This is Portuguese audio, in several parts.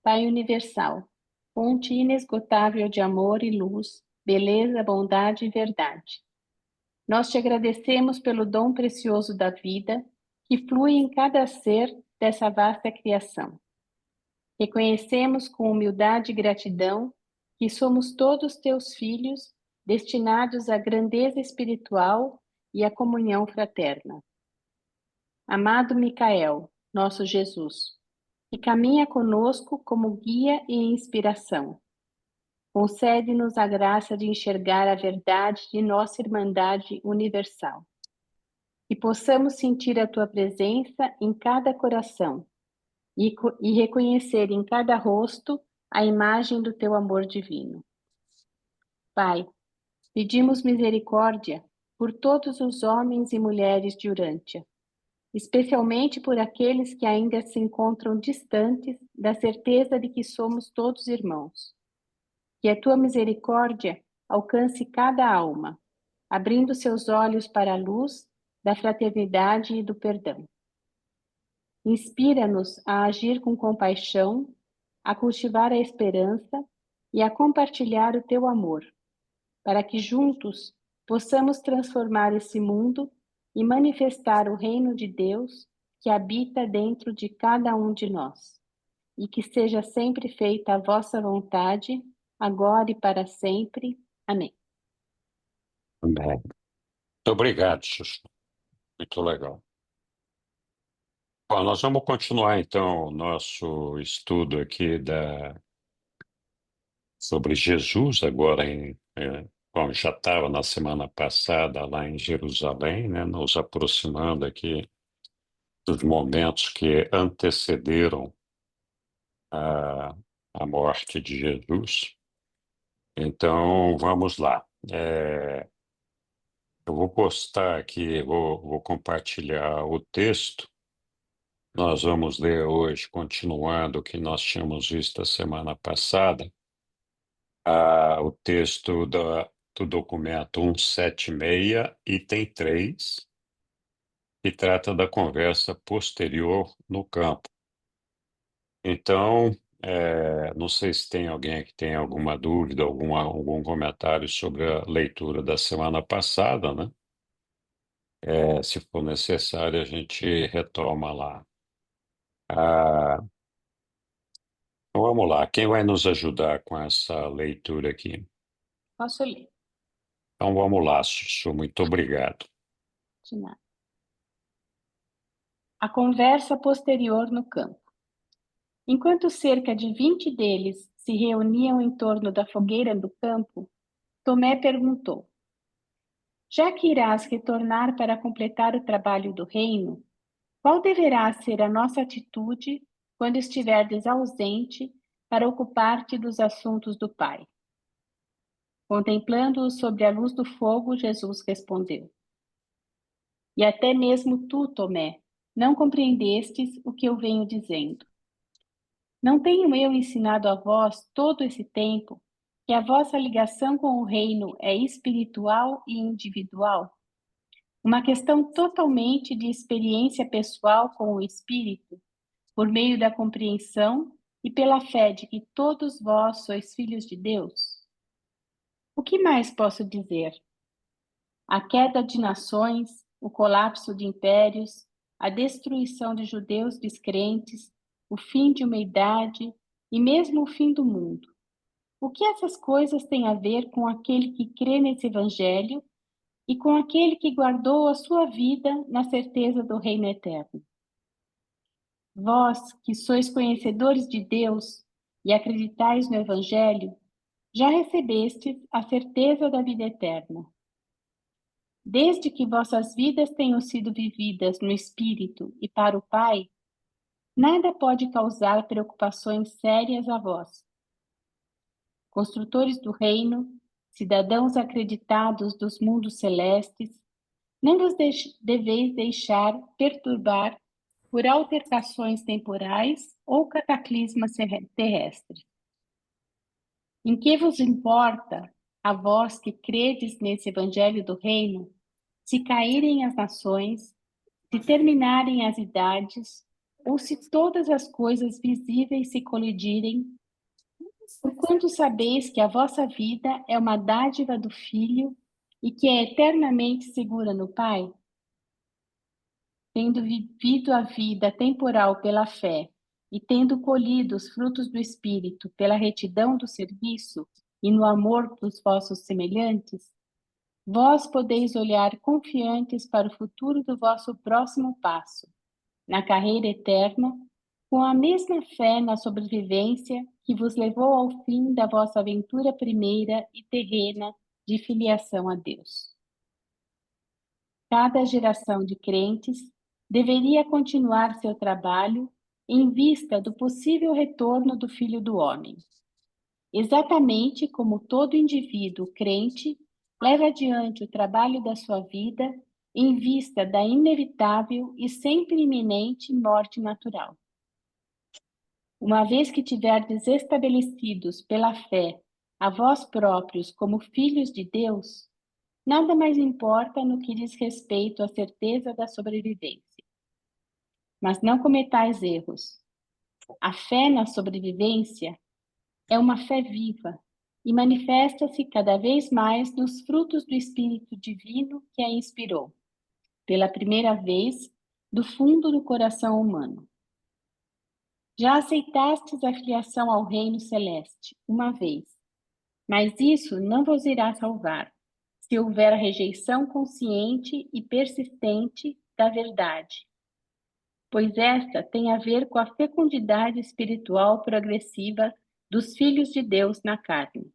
Pai universal, fonte inesgotável de amor e luz, beleza, bondade e verdade. Nós te agradecemos pelo dom precioso da vida que flui em cada ser dessa vasta criação. Reconhecemos com humildade e gratidão que somos todos teus filhos, destinados à grandeza espiritual e à comunhão fraterna. Amado Micael, nosso Jesus, que caminha conosco como guia e inspiração, concede-nos a graça de enxergar a verdade de nossa Irmandade Universal. Que possamos sentir a tua presença em cada coração e reconhecer em cada rosto a imagem do teu amor divino. Pai, pedimos misericórdia por todos os homens e mulheres de Urântia, especialmente por aqueles que ainda se encontram distantes da certeza de que somos todos irmãos. Que a tua misericórdia alcance cada alma, abrindo seus olhos para a luz da fraternidade e do perdão. Inspira-nos a agir com compaixão, a cultivar a esperança e a compartilhar o teu amor, para que juntos possamos transformar esse mundo e manifestar o reino de Deus que habita dentro de cada um de nós. E que seja sempre feita a vossa vontade, agora e para sempre. Amém. Amém. Muito obrigado, Xuxa. Muito legal. Bom, nós vamos continuar então o nosso estudo aqui sobre Jesus, agora bom, já estava na semana passada lá em Jerusalém, né, nos aproximando aqui dos momentos que antecederam a, a morte de Jesus. Então, vamos lá. Eu vou postar aqui, vou compartilhar o texto. Nós vamos ler hoje, continuando o que nós tínhamos visto a semana passada, o texto do documento 176, item 3, que trata da conversa posterior no campo. Então, não sei se tem alguém que tem alguma dúvida, algum comentário sobre a leitura da semana passada, né? Se for necessário, a gente retoma lá. Então, vamos lá. Quem vai nos ajudar com essa leitura aqui? Posso ler? Então, vamos lá, Sussu. Muito obrigado. De nada. A conversa posterior no campo. Enquanto cerca de 20 deles se reuniam em torno da fogueira do campo, Tomé perguntou: já que irás retornar para completar o trabalho do reino, qual deverá ser a nossa atitude quando estiverdes ausente para ocupar-te dos assuntos do Pai? Contemplando-o sobre a luz do fogo, Jesus respondeu: e até mesmo tu, Tomé, não compreendestes o que eu venho dizendo. Não tenho eu ensinado a vós todo esse tempo que a vossa ligação com o reino é espiritual e individual? Uma questão totalmente de experiência pessoal com o Espírito, por meio da compreensão e pela fé de que todos vós sois filhos de Deus? O que mais posso dizer? A queda de nações, o colapso de impérios, a destruição de judeus descrentes, o fim de uma idade e mesmo o fim do mundo. O que essas coisas têm a ver com aquele que crê nesse evangelho e com aquele que guardou a sua vida na certeza do reino eterno? Vós, que sois conhecedores de Deus e acreditais no evangelho, já recebestes a certeza da vida eterna. Desde que vossas vidas tenham sido vividas no Espírito e para o Pai, nada pode causar preocupações sérias a vós. Construtores do reino, cidadãos acreditados dos mundos celestes, não vos deveis deixar perturbar por altercações temporais ou cataclismas terrestres. Em que vos importa a vós que credes nesse evangelho do reino, se caírem as nações, se terminarem as idades, ou se todas as coisas visíveis se colidirem, porquanto sabeis que a vossa vida é uma dádiva do Filho e que é eternamente segura no Pai, tendo vivido a vida temporal pela fé e tendo colhido os frutos do Espírito pela retidão do serviço e no amor dos vossos semelhantes, vós podeis olhar confiantes para o futuro do vosso próximo passo, na carreira eterna, com a mesma fé na sobrevivência que vos levou ao fim da vossa aventura primeira e terrena de filiação a Deus. Cada geração de crentes deveria continuar seu trabalho em vista do possível retorno do Filho do Homem, exatamente como todo indivíduo crente leva adiante o trabalho da sua vida em vista da inevitável e sempre iminente morte natural. Uma vez que tiverdes estabelecidos pela fé a vós próprios como filhos de Deus, nada mais importa no que diz respeito à certeza da sobrevivência. Mas não cometais erros. A fé na sobrevivência é uma fé viva e manifesta-se cada vez mais nos frutos do Espírito Divino que a inspirou, pela primeira vez, do fundo do coração humano. Já aceitastes a filiação ao reino celeste, uma vez, mas isso não vos irá salvar, se houver rejeição consciente e persistente da verdade, pois esta tem a ver com a fecundidade espiritual progressiva dos filhos de Deus na carne.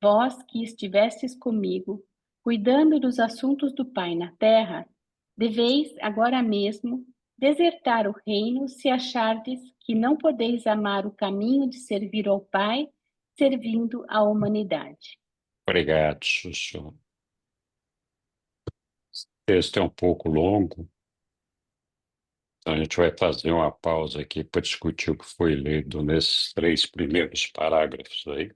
Vós que estivestes comigo, cuidando dos assuntos do Pai na terra, deveis agora mesmo desertar o reino se achardes que não podeis amar o caminho de servir ao Pai, servindo à humanidade. Obrigado, Chuchu. O texto é um pouco longo, então a gente vai fazer uma pausa aqui para discutir o que foi lido nesses 3 primeiros parágrafos aí.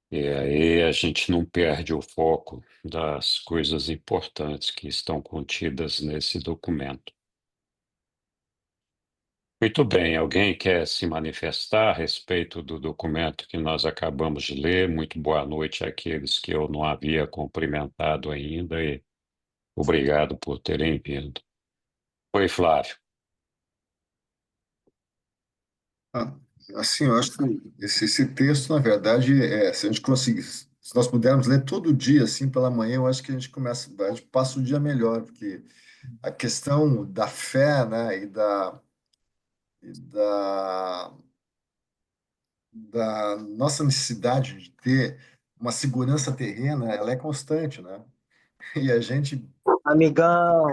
E aí a gente não perde o foco das coisas importantes que estão contidas nesse documento. Muito bem, alguém quer se manifestar a respeito do documento que nós acabamos de ler? Muito boa noite àqueles que eu não havia cumprimentado ainda e obrigado por terem vindo. Oi, Flávio. Ah, assim, eu acho que esse texto, na verdade, se a gente conseguir, se nós pudermos ler todo dia, assim, pela manhã, eu acho que a gente passa o dia melhor, porque a questão da fé, né, e da nossa necessidade de ter uma segurança terrena, ela é constante, né? E a gente Amigão,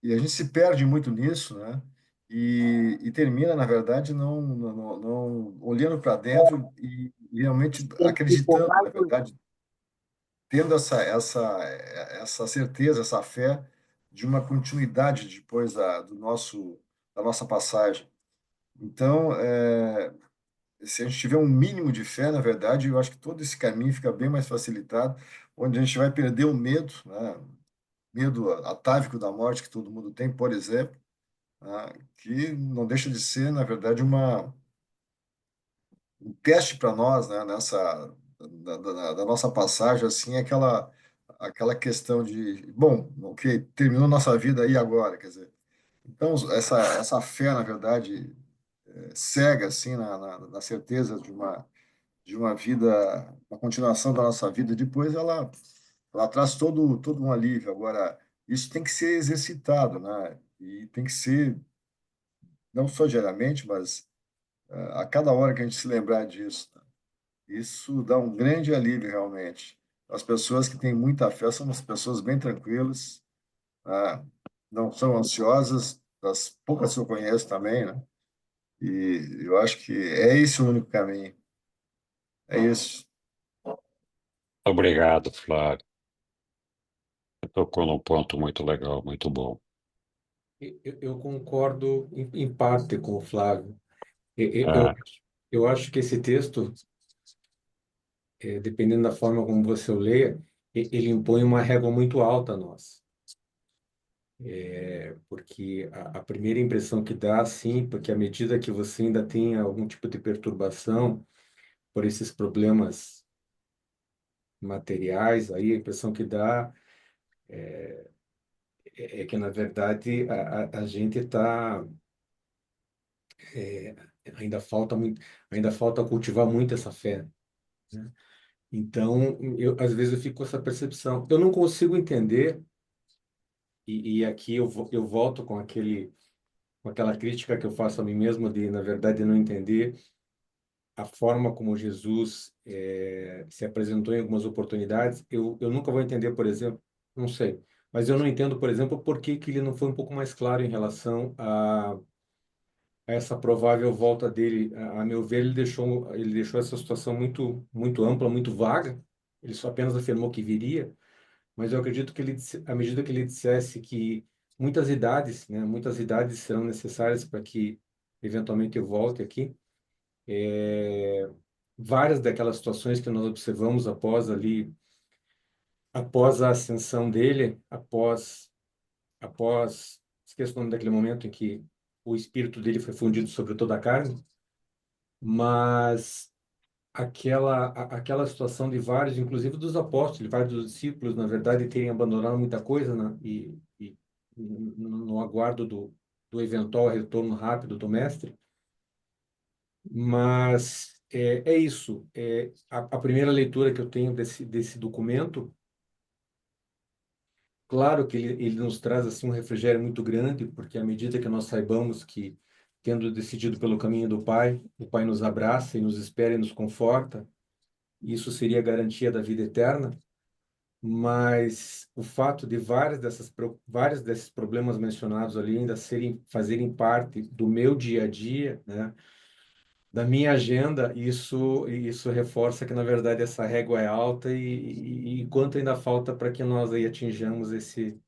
E a gente se perde muito nisso, né? E termina, na verdade, não olhando para dentro e realmente acreditando, na verdade, tendo essa certeza, essa fé de uma continuidade depois da nossa passagem. Então, se a gente tiver um mínimo de fé, na verdade, eu acho que todo esse caminho fica bem mais facilitado, onde a gente vai perder o medo, né? Medo atávico da morte que todo mundo tem, por exemplo, que não deixa de ser, na verdade, um teste para nós, né, da nossa passagem, assim, aquela questão de, bom, ok, terminou nossa vida aí agora, quer dizer. Então, essa fé, na verdade, cega, assim, na certeza de uma vida, uma continuação da nossa vida, depois ela traz todo um alívio. Agora, isso tem que ser exercitado, né, e tem que ser, não só diariamente, mas a cada hora que a gente se lembrar disso, né? Isso dá um grande alívio realmente. As pessoas que têm muita fé são as pessoas bem tranquilas, né? Não são ansiosas, das poucas que eu conheço também, né? E eu acho que é esse o único caminho. É isso. Obrigado, Flávio. Você tocou num ponto muito legal, muito bom. Eu concordo em parte com o Flávio. Eu Ah, Eu acho que esse texto, dependendo da forma como você o leia, ele impõe uma régua muito alta a nós. Porque a primeira impressão que dá, sim, porque à medida que você ainda tem algum tipo de perturbação por esses problemas materiais, aí a impressão que dá é que, na verdade, a gente está... ainda falta muito, ainda falta cultivar muito essa fé, né? Então, às vezes eu fico com essa percepção. Eu não consigo entender, e aqui eu volto com aquela crítica que eu faço a mim mesmo de, na verdade, não entender a forma como Jesus se apresentou em algumas oportunidades. Eu nunca vou entender, por exemplo, não sei, mas eu não entendo, por exemplo, por que que ele não foi um pouco mais claro em relação a essa provável volta dele. A meu ver, ele deixou essa situação muito ampla, muito vaga. Ele só apenas afirmou que viria, mas eu acredito que à medida que ele dissesse que muitas idades serão necessárias para que eventualmente eu volte aqui, várias daquelas situações que nós observamos após a ascensão dele, esqueço o nome daquele momento em que o espírito dele foi fundido sobre toda a carne, mas aquela situação de vários, inclusive dos apóstolos, de vários dos discípulos, na verdade, terem abandonado muita coisa, né? E no aguardo do eventual retorno rápido do mestre. Mas é isso. A primeira leitura que eu tenho desse documento, claro que ele nos traz assim um refrigério muito grande, porque à medida que nós saibamos que, tendo decidido pelo caminho do Pai, o Pai nos abraça e nos espera e nos conforta, isso seria a garantia da vida eterna. Mas o fato de vários desses problemas mencionados ali ainda fazerem parte do meu dia a dia, né, da minha agenda, isso reforça que, na verdade, essa régua é alta e quanto ainda falta para que nós aí atinjamos esse,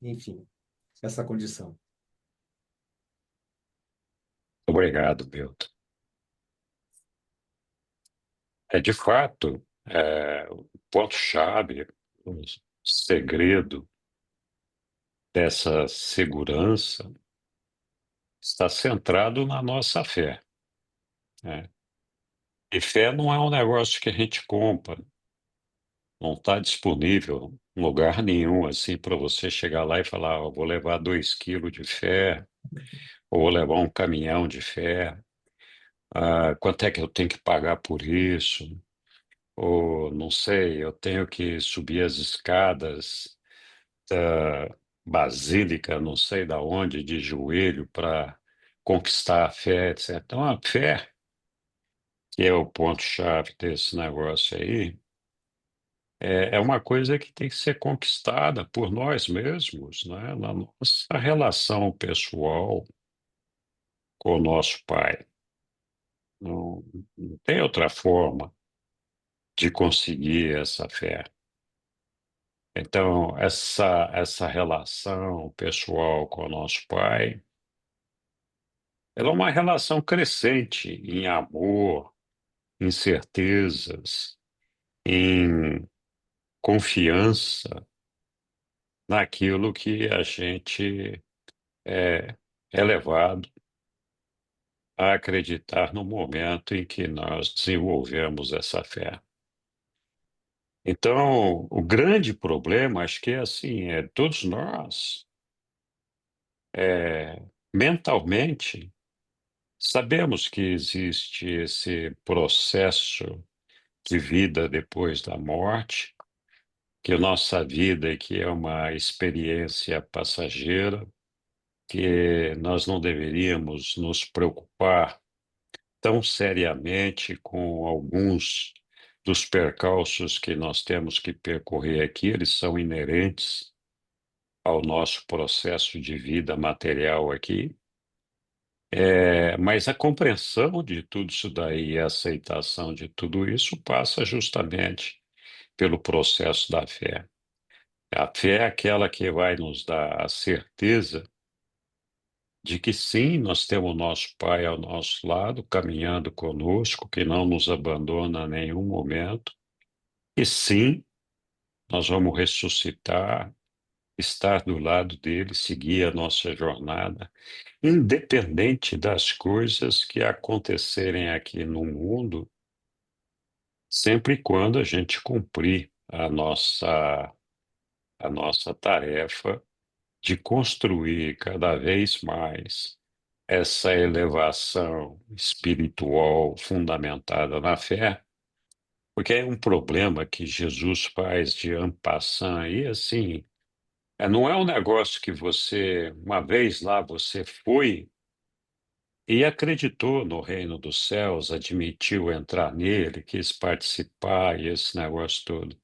enfim, essa condição. Obrigado, Milton. De fato, o ponto-chave, o segredo dessa segurança está centrado na nossa fé, né? E fé não é um negócio que a gente compra, não está disponível em lugar nenhum assim para você chegar lá e falar: "Ó, vou levar 2 quilos de fé, ou vou levar um caminhão de fé, quanto é que eu tenho que pagar por isso? Ou não sei, eu tenho que subir as escadas da Basílica, não sei da onde, de joelho para conquistar a fé, etc." Então, a fé, que é o ponto-chave desse negócio aí, é uma coisa que tem que ser conquistada por nós mesmos, né? Na nossa relação pessoal com o nosso Pai. Não, não tem outra forma de conseguir essa fé. Então, essa relação pessoal com o nosso Pai, ela é uma relação crescente em amor, em certezas, em confiança naquilo que a gente é, é levado a acreditar no momento em que nós desenvolvemos essa fé. Então, o grande problema, acho que é assim, todos nós, mentalmente, sabemos que existe esse processo de vida depois da morte, que a nossa vida aqui é uma experiência passageira, que nós não deveríamos nos preocupar tão seriamente com alguns dos percalços que nós temos que percorrer aqui, eles são inerentes ao nosso processo de vida material aqui. Mas a compreensão de tudo isso daí e a aceitação de tudo isso passa justamente pelo processo da fé. A fé é aquela que vai nos dar a certeza de que sim, nós temos nosso Pai ao nosso lado, caminhando conosco, que não nos abandona a nenhum momento, e sim, nós vamos ressuscitar, estar do lado dele, seguir a nossa jornada, independente das coisas que acontecerem aqui no mundo, sempre e quando a gente cumprir a nossa tarefa de construir cada vez mais essa elevação espiritual fundamentada na fé, porque é um problema que Jesus faz de en passant aí, assim, não é um negócio que você, uma vez lá, você foi e acreditou no reino dos céus, admitiu entrar nele, quis participar e esse negócio todo.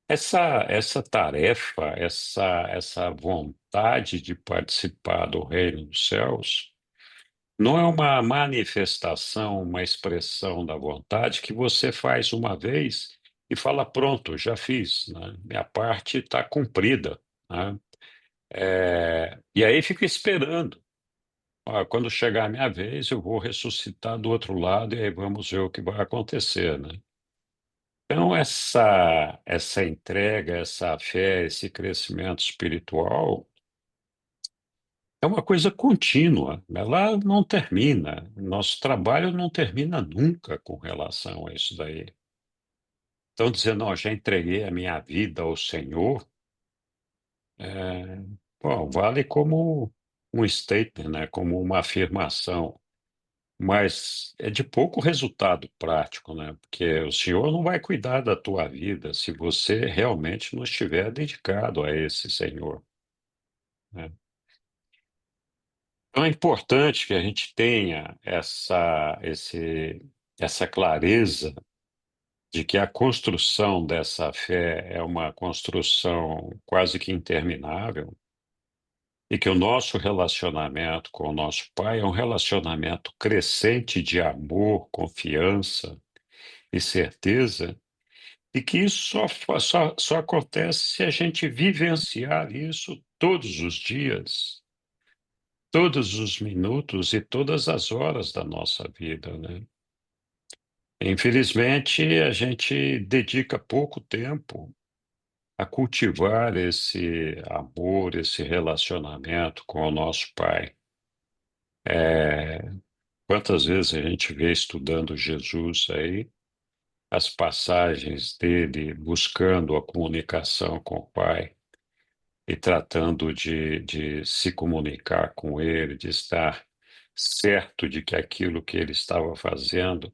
Essa tarefa, essa vontade de participar do reino dos céus, não é uma manifestação, uma expressão da vontade que você faz uma vez e fala, pronto, já fiz, né? Minha parte está cumprida, né? E aí fica esperando. Ó, quando chegar a minha vez, eu vou ressuscitar do outro lado e aí vamos ver o que vai acontecer, né? Então, essa entrega, essa fé, esse crescimento espiritual é uma coisa contínua, ela não termina. Nosso trabalho não termina nunca com relação a isso daí. Então, dizer, não, já entreguei a minha vida ao Senhor, é, bom, vale como um statement, né? Como uma afirmação, mas é de pouco resultado prático, né? Porque o Senhor não vai cuidar da tua vida se você realmente não estiver dedicado a esse Senhor, né? Então é importante que a gente tenha essa clareza de que a construção dessa fé é uma construção quase que interminável e que o nosso relacionamento com o nosso Pai é um relacionamento crescente de amor, confiança e certeza, e que isso só acontece se a gente vivenciar isso todos os dias, todos os minutos e todas as horas da nossa vida, né? Infelizmente, a gente dedica pouco tempo a cultivar esse amor, esse relacionamento com o nosso Pai. É, quantas vezes a gente vê estudando Jesus aí, as passagens dele buscando a comunicação com o Pai e tratando de se comunicar com ele, de estar certo de que aquilo que ele estava fazendo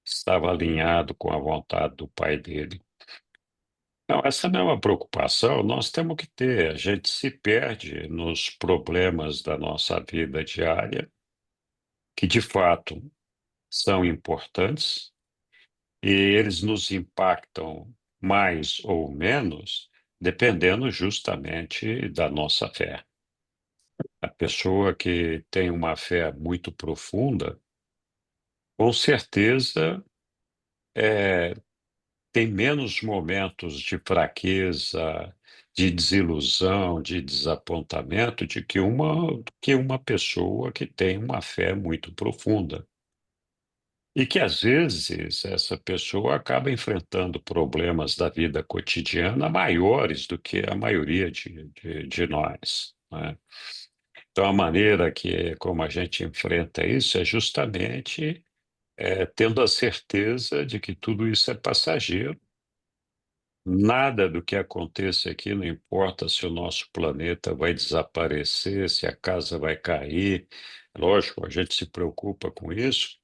estava alinhado com a vontade do Pai dele. Não, essa não é uma preocupação, nós temos que ter. A gente se perde nos problemas da nossa vida diária, que de fato são importantes, e eles nos impactam mais ou menos, dependendo justamente da nossa fé. A pessoa que tem uma fé muito profunda, com certeza, é, tem menos momentos de fraqueza, de desilusão, de desapontamento, que uma pessoa que tem uma fé muito profunda. E que, às vezes, essa pessoa acaba enfrentando problemas da vida cotidiana maiores do que a maioria de nós, né? Então, a maneira como a gente enfrenta isso é justamente tendo a certeza de que tudo isso é passageiro. Nada do que aconteça aqui, não importa se o nosso planeta vai desaparecer, se a casa vai cair. Lógico, a gente se preocupa com isso,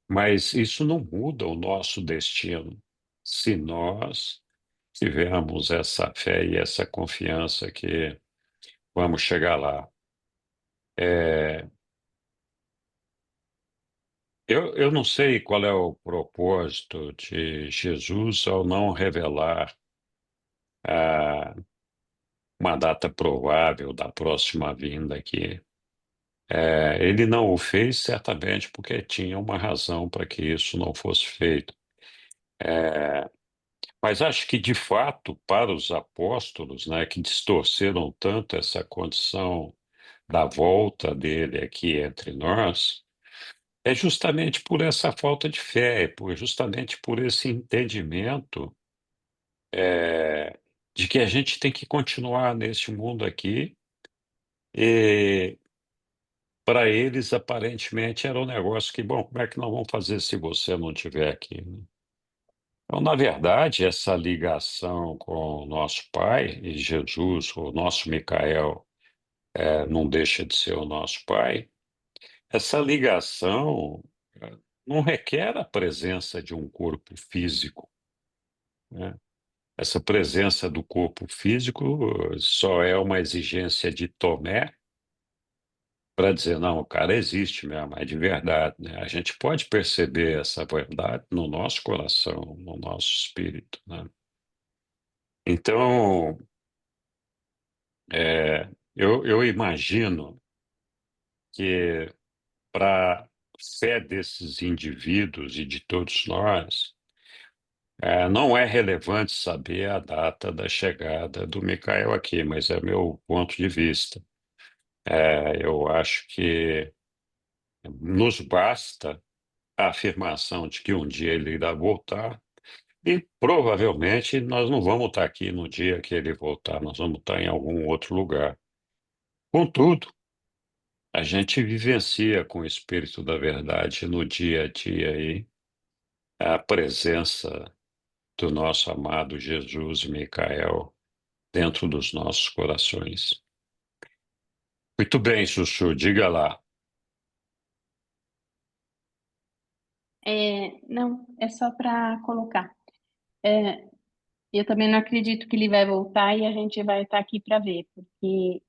mas isso não muda o nosso destino. Se nós tivermos essa fé e essa confiança que vamos chegar lá. É, eu não sei qual é o propósito de Jesus ao não revelar ah, uma data provável da próxima vinda aqui. Ele não o fez certamente porque tinha uma razão para que isso não fosse feito. É, mas acho que, de fato, para os apóstolos, né, que distorceram tanto essa condição da volta dele aqui entre nós, é justamente por essa falta de fé, justamente por esse entendimento de que a gente tem que continuar neste mundo aqui, e para eles, aparentemente, era um negócio que, bom, como é que nós vamos fazer se você não estiver aqui, né? Então, na verdade, essa ligação com o nosso Pai, e Jesus, o nosso Micael, não deixa de ser o nosso Pai, essa ligação não requer a presença de um corpo físico, né? Essa presença do corpo físico só é uma exigência de Tomé para dizer, não, o cara existe mesmo, é de verdade, né? A gente pode perceber essa verdade no nosso coração, no nosso espírito, né? Então, eu imagino que para a fé desses indivíduos e de todos nós, não é relevante saber a data da chegada do Micael aqui, mas é meu ponto de vista. Eu acho que nos basta a afirmação de que um dia ele irá voltar, e provavelmente nós não vamos estar aqui no dia que ele voltar, nós vamos estar em algum outro lugar. Contudo, a gente vivencia com o Espírito da Verdade no dia a dia aí a presença do nosso amado Jesus e Micael dentro dos nossos corações. Muito bem, Chuchu, diga lá. Não, é só para colocar. É, eu também não acredito que ele vai voltar e a gente vai estar aqui para ver, porque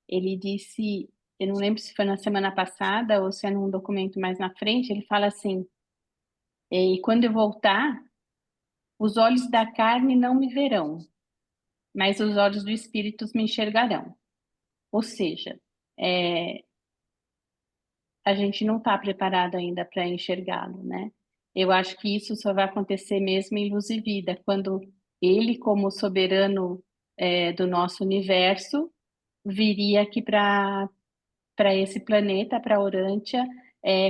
ele disse, eu não lembro se foi na semana passada ou se é num documento mais na frente, ele fala assim, e quando eu voltar, os olhos da carne não me verão, mas os olhos do Espírito me enxergarão. Ou seja, é, a gente não está preparado ainda para enxergá-lo, né? Eu acho que isso só vai acontecer mesmo em luz e vida, quando ele, como soberano, do nosso universo, viria aqui para esse planeta, para Orântia,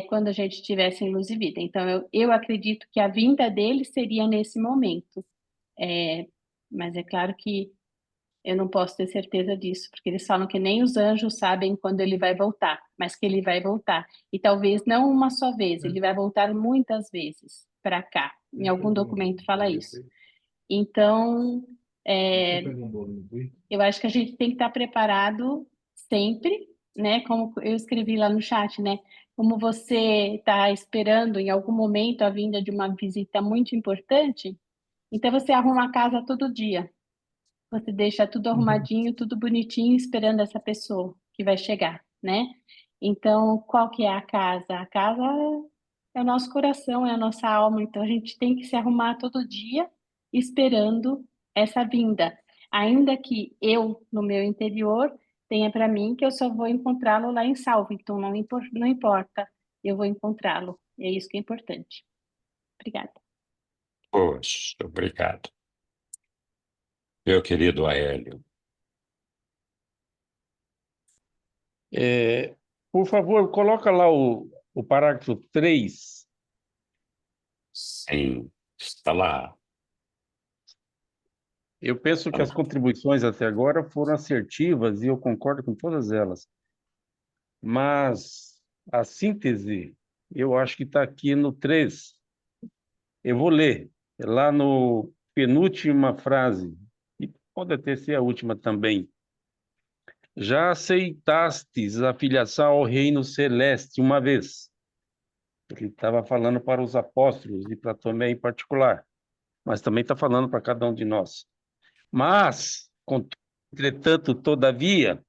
quando a gente estivesse em luz e vida. Então, eu acredito que a vinda dele seria nesse momento. É, mas é claro que eu não posso ter certeza disso, porque eles falam que nem os anjos sabem quando ele vai voltar, mas que ele vai voltar. E talvez não uma só vez, ele vai voltar muitas vezes para cá. Em algum documento fala isso. Então, é, eu acho que a gente tem que estar preparado sempre, né? Como eu escrevi lá no chat, né? Como você está esperando em algum momento a vinda de uma visita muito importante, então você arruma a casa todo dia. Você deixa tudo arrumadinho, tudo bonitinho, esperando essa pessoa que vai chegar, né? Então, qual que é a casa? A casa é o nosso coração, é a nossa alma. Então, a gente tem que se arrumar todo dia, esperando essa vinda. Ainda que eu, no meu interior, tenha para mim que eu só vou encontrá-lo lá em Salvo. Então, não importa, eu vou encontrá-lo. É isso que é importante. Obrigada. Poxa, obrigado. Meu querido Aélio. Por favor, coloca lá o parágrafo 3. Sim, está lá. Eu penso que as contribuições até agora foram assertivas e eu concordo com todas elas. Mas a síntese, eu acho que está aqui no 3. Eu vou ler, lá no penúltima frase, e pode até ser a última também. Já aceitastes a filiação ao reino celeste uma vez. Ele estava falando para os apóstolos e para Tomé em particular, mas também está falando para cada um de nós. Mas, entretanto, todavia,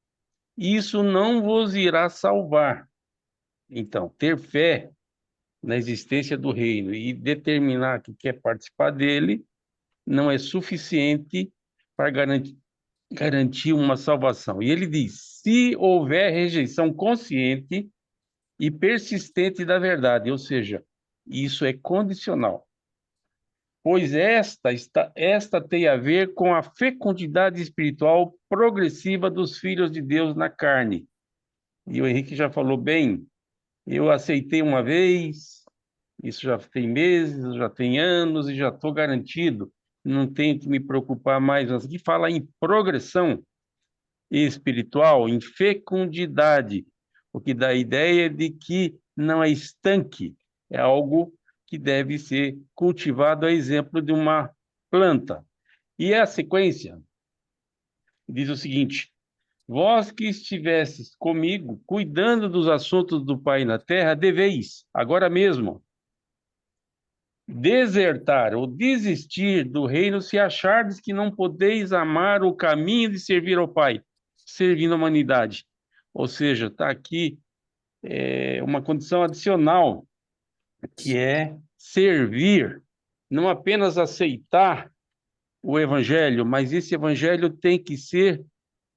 isso não vos irá salvar. Então, ter fé na existência do reino e determinar que quer participar dele não é suficiente para garantir uma salvação. E ele diz: se houver rejeição consciente e persistente da verdade, ou seja, isso é condicional. Pois esta tem a ver com a fecundidade espiritual progressiva dos filhos de Deus na carne, E o Henrique já falou bem, eu aceitei uma vez, isso já tem meses, já tem anos e já estou garantido, não tenho que me preocupar mais. Mas aqui fala em progressão espiritual, em fecundidade, o que dá a ideia de que não é estanque, é algo que deve ser cultivado a exemplo de uma planta. E a sequência diz o seguinte: vós que estivestes comigo, cuidando dos assuntos do Pai na terra, deveis, agora mesmo, desertar ou desistir do reino se achardes que não podeis amar o caminho de servir ao Pai, servindo a humanidade. Ou seja, está aqui uma condição adicional, que é servir, não apenas aceitar o evangelho, mas esse evangelho tem que ser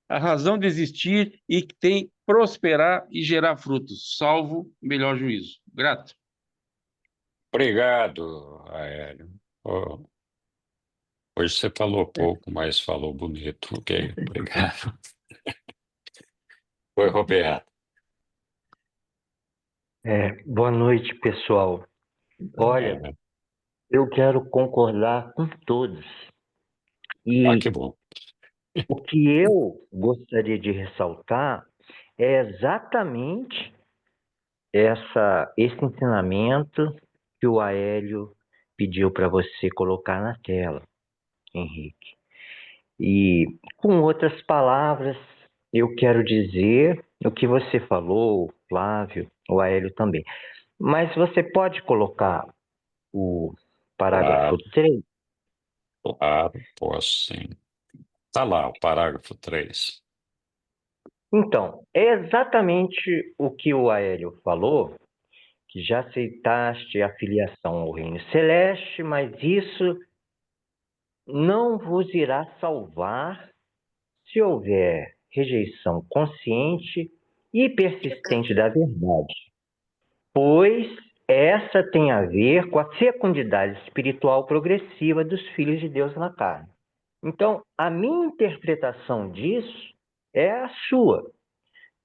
a razão de existir e que tem prosperar e gerar frutos, salvo melhor juízo. Grato. Obrigado, Aélio. Ó, hoje você falou pouco, mas falou bonito. Ok, obrigado. Oi, Roberto. Boa noite, pessoal. Olha, É, eu quero concordar com todos. que E bom. o que eu gostaria de ressaltar é exatamente esse ensinamento que o Aélio pediu para você colocar na tela, Henrique. E, com outras palavras, eu quero dizer o que você falou, Flávio, o Aélio também. Mas você pode colocar o parágrafo Claro, 3? claro, posso sim. Está lá, o parágrafo 3. Então, é exatamente o que o Aélio falou, que já aceitaste a filiação ao reino celeste, mas isso não vos irá salvar se houver rejeição consciente e persistente da verdade, pois essa tem a ver com a fecundidade espiritual progressiva dos filhos de Deus na carne. Então, a minha interpretação disso é a sua,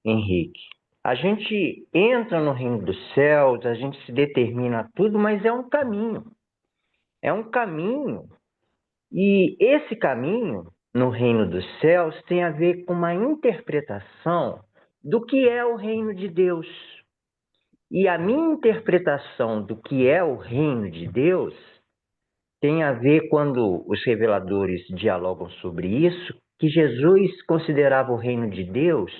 Henrique. A gente entra no reino dos céus, a gente se determina a tudo, mas é um caminho. É um caminho. E esse caminho, no reino dos céus, tem a ver com uma interpretação do que é o reino de Deus. E a minha interpretação do que é o reino de Deus tem a ver, quando os reveladores dialogam sobre isso, que Jesus considerava o reino de Deus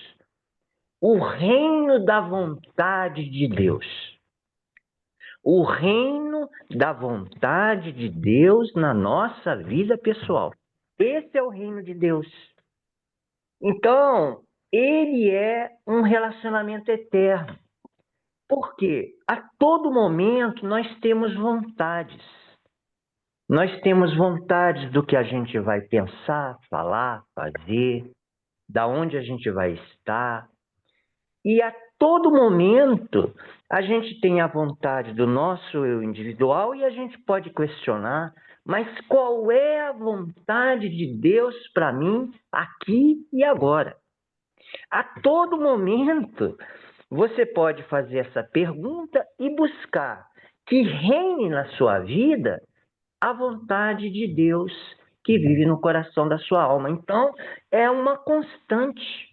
o reino da vontade de Deus. O reino da vontade de Deus na nossa vida pessoal. Esse é o reino de Deus. Então, ele é um relacionamento eterno. Por quê? A todo momento nós temos vontades. Nós temos vontades do que a gente vai pensar, falar, fazer, da onde a gente vai estar. E a todo momento a gente tem a vontade do nosso eu individual e a gente pode questionar, mas qual é a vontade de Deus para mim aqui e agora? A todo momento você pode fazer essa pergunta e buscar que reine na sua vida a vontade de Deus que vive no coração da sua alma. Então, é uma constante.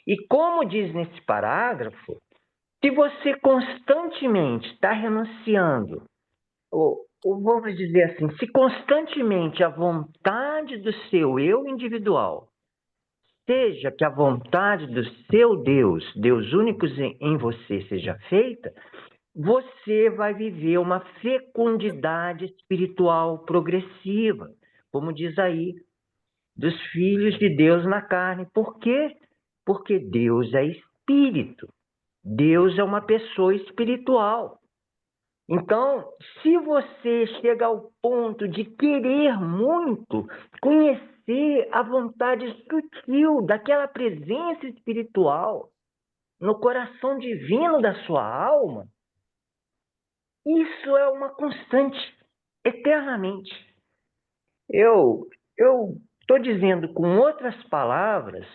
E como diz nesse parágrafo, se você constantemente está renunciando, ou vamos dizer assim, se constantemente a vontade do seu eu individual, seja que a vontade do seu Deus, Deus único em você, seja feita, você vai viver uma fecundidade espiritual progressiva, como diz aí, dos filhos de Deus na carne. Por quê? Porque Deus é espírito. Deus é uma pessoa espiritual. Então, se você chega ao ponto de querer muito conhecer a vontade sutil daquela presença espiritual no coração divino da sua alma, isso é uma constante, eternamente. Eu estou dizendo com outras palavras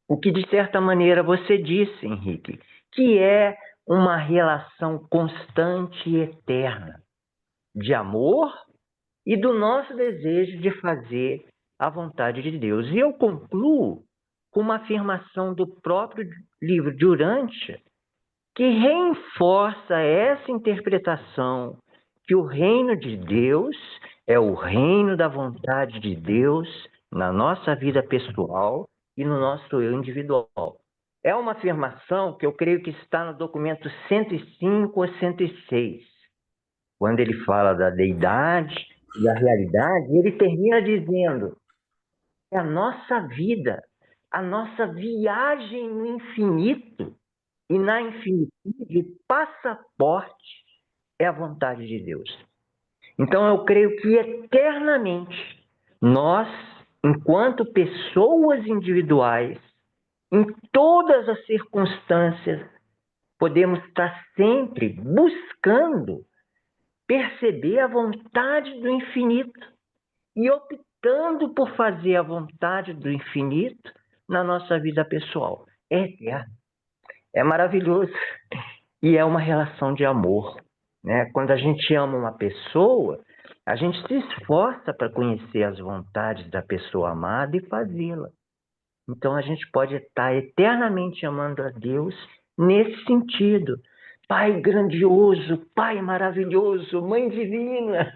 O que, de certa maneira, você disse, Henrique, que é uma relação constante e eterna de amor e do nosso desejo de fazer a vontade de Deus. E eu concluo com uma afirmação do próprio livro de Urântia, que reforça essa interpretação que o reino de Deus é o reino da vontade de Deus na nossa vida pessoal e no nosso eu individual. É uma afirmação que eu creio que está no documento 105 ou 106, quando ele fala da deidade e da realidade, ele termina dizendo que a nossa vida, a nossa viagem no infinito e na infinitude, o passaporte é a vontade de Deus. Então eu creio que eternamente nós, enquanto pessoas individuais, em todas as circunstâncias, podemos estar sempre buscando perceber a vontade do infinito e optando por fazer a vontade do infinito na nossa vida pessoal. É eterno, é maravilhoso e é uma relação de amor, né? Quando a gente ama uma pessoa, a gente se esforça para conhecer as vontades da pessoa amada e fazê-la. Então a gente pode estar eternamente amando a Deus nesse sentido. Pai grandioso, Pai maravilhoso, Mãe divina,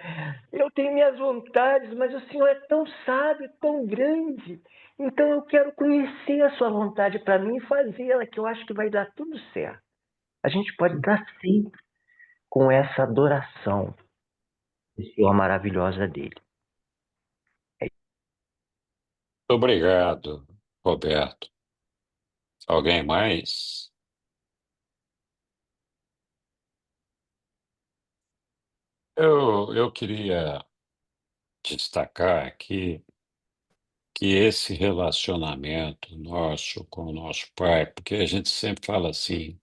eu tenho minhas vontades, mas o Senhor é tão sábio, tão grande. Então eu quero conhecer a sua vontade para mim e fazê-la, que eu acho que vai dar tudo certo. A gente pode estar sempre com essa adoração pessoa maravilhosa dele. Obrigado, Roberto. Alguém mais? Eu queria destacar aqui que esse relacionamento nosso com o nosso pai, porque a gente sempre fala assim,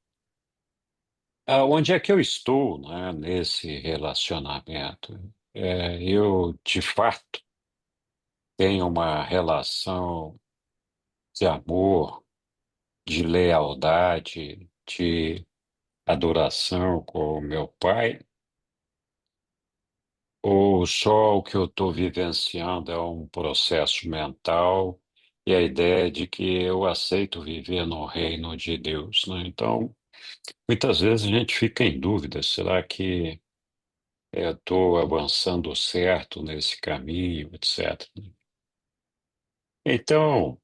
onde é que eu estou, né, nesse relacionamento? Eu, de fato, tenho uma relação de amor, de lealdade, de adoração com o meu pai, ou só o que eu estou vivenciando é um processo mental e a ideia de que eu aceito viver no reino de Deus, né? Então, muitas vezes a gente fica em dúvida, será que eu estou avançando certo nesse caminho, etc. Então,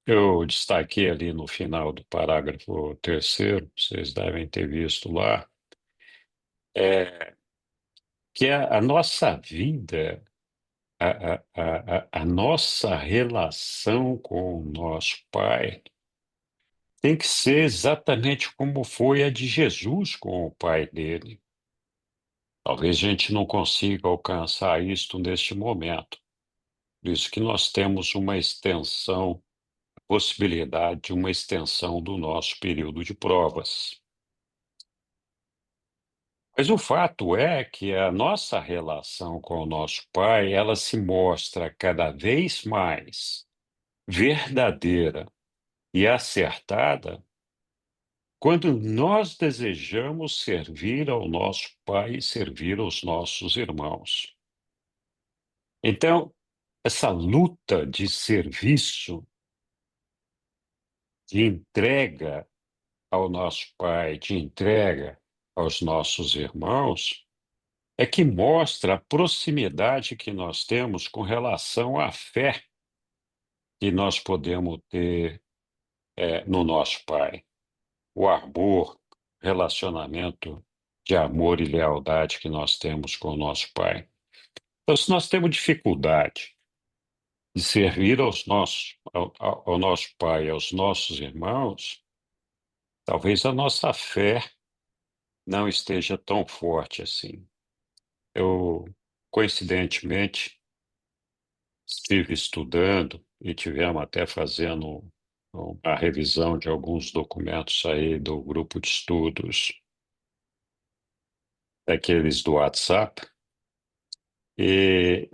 eu destaquei ali no final do parágrafo terceiro, vocês devem ter visto lá, é, que a nossa vida, a nossa relação com o nosso Pai tem que ser exatamente como foi a de Jesus com o Pai dele. Talvez a gente não consiga alcançar isto neste momento. Por isso que nós temos uma extensão, possibilidade de uma extensão do nosso período de provas. Mas o fato é que a nossa relação com o nosso Pai, ela se mostra cada vez mais verdadeira e acertada quando nós desejamos servir ao nosso Pai e servir aos nossos irmãos. Então, essa luta de serviço, de entrega ao nosso Pai, de entrega aos nossos irmãos, é que mostra a proximidade que nós temos com relação à fé que nós podemos ter no nosso Pai. O amor, relacionamento de amor e lealdade que nós temos com o nosso Pai. Então, se nós temos dificuldade de servir ao nosso Pai, aos nossos irmãos, talvez a nossa fé não esteja tão forte assim. Eu, coincidentemente, estive estudando e tivemos até fazendo uma revisão de alguns documentos aí do grupo de estudos, daqueles do WhatsApp, e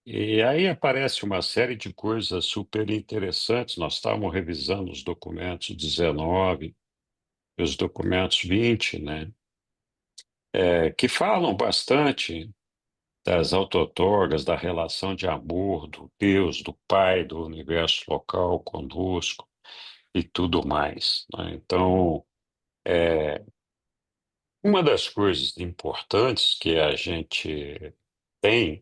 E aí aparece uma série de coisas super interessantes. Nós estávamos revisando os documentos 19 e os documentos 20, né? Que falam bastante das autotorgas, da relação de amor do Deus, do Pai, do universo local conosco e tudo mais, né? Então, uma das coisas importantes que a gente tem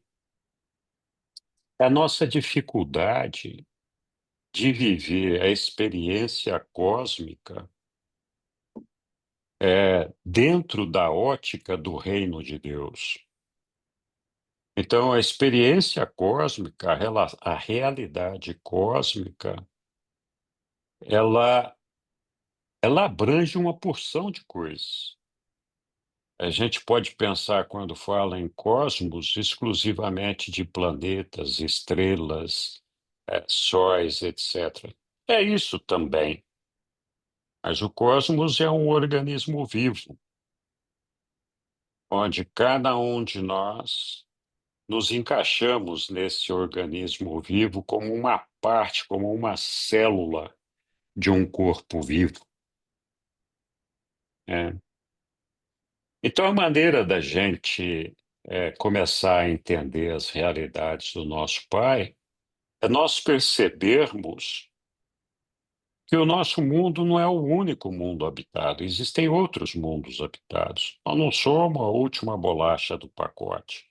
é a nossa dificuldade de viver a experiência cósmica dentro da ótica do reino de Deus. Então, a experiência cósmica, a realidade cósmica, ela, ela abrange uma porção de coisas. A gente pode pensar, quando fala em cosmos, exclusivamente de planetas, estrelas, sóis, etc. É isso também. Mas o cosmos é um organismo vivo, onde cada um de nós nos encaixamos nesse organismo vivo como uma parte, como uma célula de um corpo vivo, né? Então, a maneira da gente começar a entender as realidades do nosso Pai é nós percebermos que o nosso mundo não é o único mundo habitado, existem outros mundos habitados. Nós não somos a última bolacha do pacote.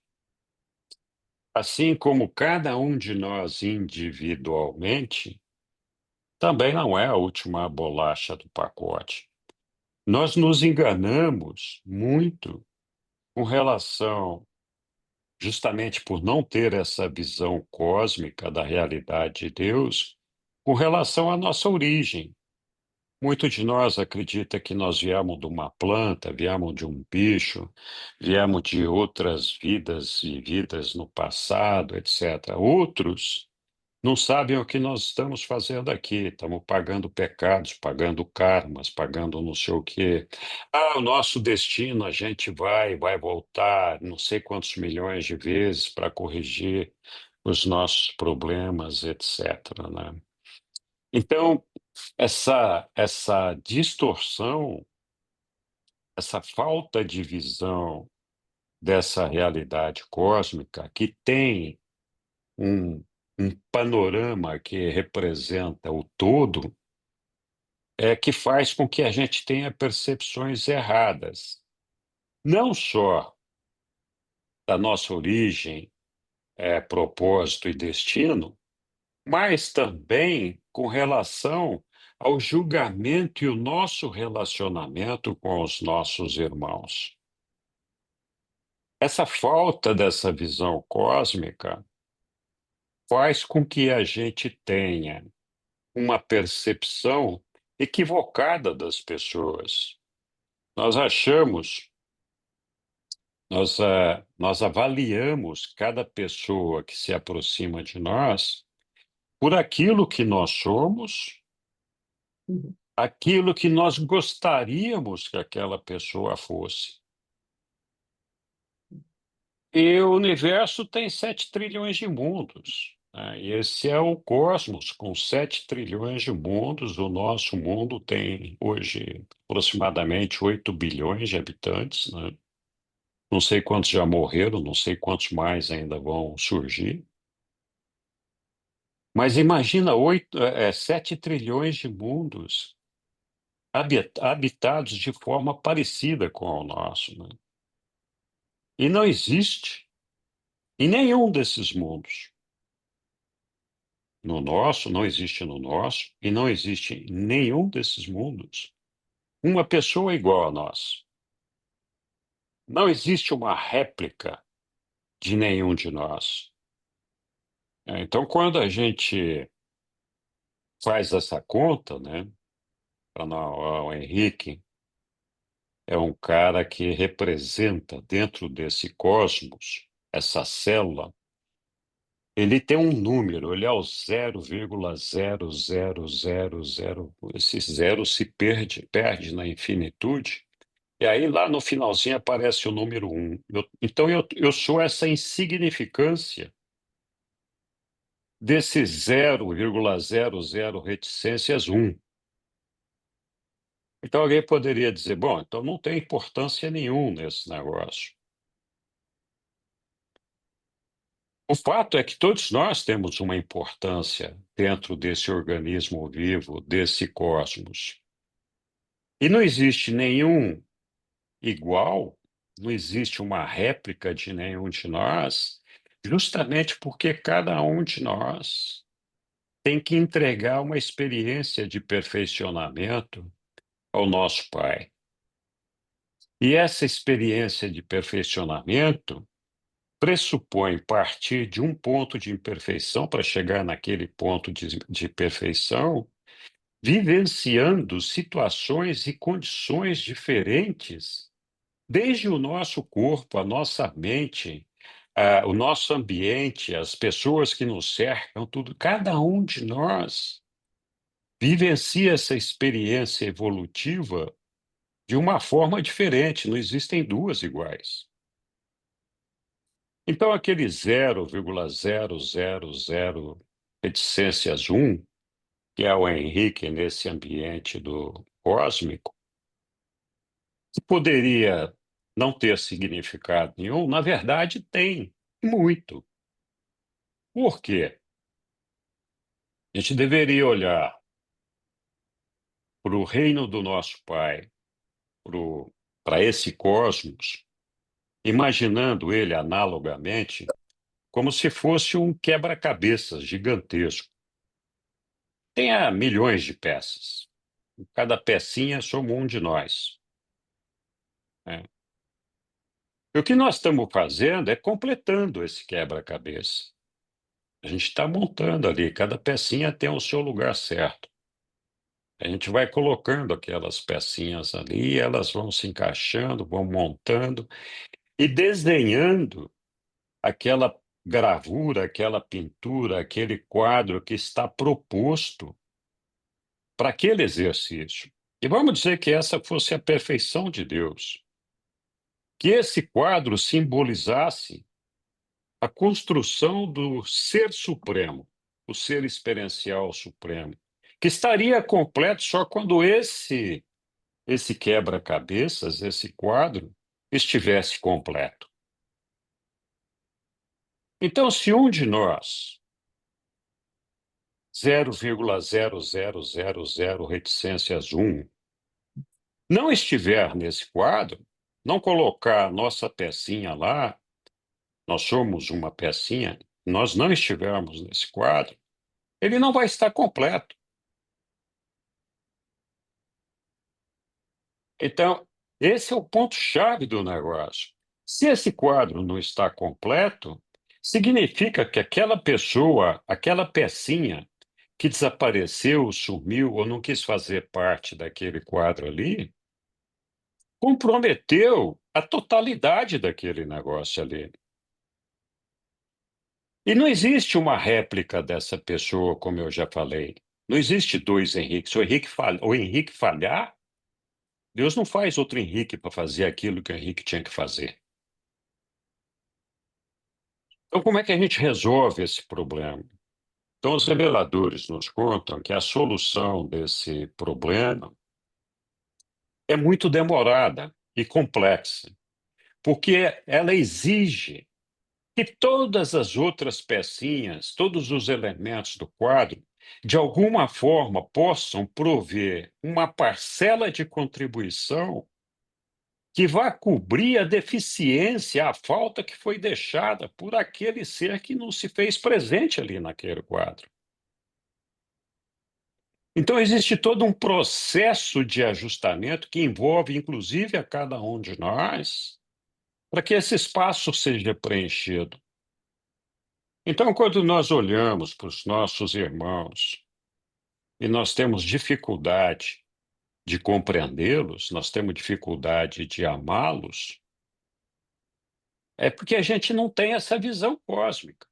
Assim como cada um de nós individualmente também não é a última bolacha do pacote. Nós nos enganamos muito com relação, justamente por não ter essa visão cósmica da realidade de Deus, com relação à nossa origem. Muito de nós acredita que nós viemos de uma planta, viemos de um bicho, viemos de outras vidas e vidas no passado, etc. Outros não sabem o que nós estamos fazendo aqui. Estamos pagando pecados, pagando karmas, pagando não sei o quê. O nosso destino, a gente vai voltar não sei quantos milhões de vezes para corrigir os nossos problemas, etc., né? Então, essa distorção, essa falta de visão dessa realidade cósmica, que tem um, um panorama que representa o todo, que faz com que a gente tenha percepções erradas, não só da nossa origem, propósito e destino, mas também com relação ao julgamento e o nosso relacionamento com os nossos irmãos. Essa falta dessa visão cósmica faz com que a gente tenha uma percepção equivocada das pessoas. Nós achamos, nós avaliamos cada pessoa que se aproxima de nós por aquilo que nós somos, aquilo que nós gostaríamos que aquela pessoa fosse. E o universo tem 7 trilhões de mundos, né? E esse é o cosmos, com 7 trilhões de mundos. O nosso mundo tem hoje aproximadamente 8 bilhões de habitantes, né? Não sei quantos já morreram, não sei quantos mais ainda vão surgir. Mas imagina 7 trilhões de mundos habitados de forma parecida com o nosso, né? E não existe em nenhum desses mundos. No nosso, não existe no nosso, e não existe em nenhum desses mundos uma pessoa igual a nós. Não existe uma réplica de nenhum de nós. Então, quando a gente faz essa conta, né, o Henrique é um cara que representa dentro desse cosmos, essa célula. Ele tem um número, ele é o 0,0000. Esse zero se perde na infinitude, e aí lá no finalzinho aparece o número 1. Então eu sou essa insignificância desse 0,00 reticências 1. Então alguém poderia dizer, bom, então não tem importância nenhuma nesse negócio. O fato é que todos nós temos uma importância dentro desse organismo vivo, desse cosmos. E não existe nenhum igual, não existe uma réplica de nenhum de nós, justamente porque cada um de nós tem que entregar uma experiência de perfeccionamento ao nosso Pai. E essa experiência de perfeccionamento pressupõe partir de um ponto de imperfeição para chegar naquele ponto de perfeição, vivenciando situações e condições diferentes, desde o nosso corpo, a nossa mente, o nosso ambiente, as pessoas que nos cercam, tudo. Cada um de nós vivencia essa experiência evolutiva de uma forma diferente, não existem duas iguais. Então, aquele 0,000 reticências 1, que é o Henrique nesse ambiente do cósmico, que poderia não ter significado nenhum, na verdade tem muito. Por quê? A gente deveria olhar para o reino do nosso Pai, para esse cosmos, imaginando ele analogamente como se fosse um quebra-cabeças gigantesco. Tenha milhões de peças. Cada pecinha somos um de nós, né? E o que nós estamos fazendo é completando esse quebra-cabeça. A gente está montando ali, cada pecinha tem o seu lugar certo. A gente vai colocando aquelas pecinhas ali, elas vão se encaixando, vão montando e desenhando aquela gravura, aquela pintura, aquele quadro que está proposto para aquele exercício. E vamos dizer que essa fosse a perfeição de Deus, que esse quadro simbolizasse a construção do Ser Supremo, o Ser Experiencial Supremo, que estaria completo só quando esse quebra-cabeças, esse quadro, estivesse completo. Então, se um de nós, 0,0000 reticências 1, não estiver nesse quadro, não colocar a nossa pecinha lá, nós somos uma pecinha, nós não estivermos nesse quadro, ele não vai estar completo. Então, esse é o ponto-chave do negócio. Se esse quadro não está completo, significa que aquela pessoa, aquela pecinha que desapareceu, sumiu ou não quis fazer parte daquele quadro ali, comprometeu a totalidade daquele negócio ali. E não existe uma réplica dessa pessoa, como eu já falei. Não existe dois Henriques. Se o Henrique falhar, Deus não faz outro Henrique para fazer aquilo que o Henrique tinha que fazer. Então, como é que a gente resolve esse problema? Então, os reveladores nos contam que a solução desse problema é muito demorada e complexa, porque ela exige que todas as outras pecinhas, todos os elementos do quadro, de alguma forma possam prover uma parcela de contribuição que vá cobrir a deficiência, a falta que foi deixada por aquele ser que não se fez presente ali naquele quadro. Então, existe todo um processo de ajustamento que envolve, inclusive, a cada um de nós, para que esse espaço seja preenchido. Então, quando nós olhamos para os nossos irmãos e nós temos dificuldade de compreendê-los, nós temos dificuldade de amá-los, é porque a gente não tem essa visão cósmica,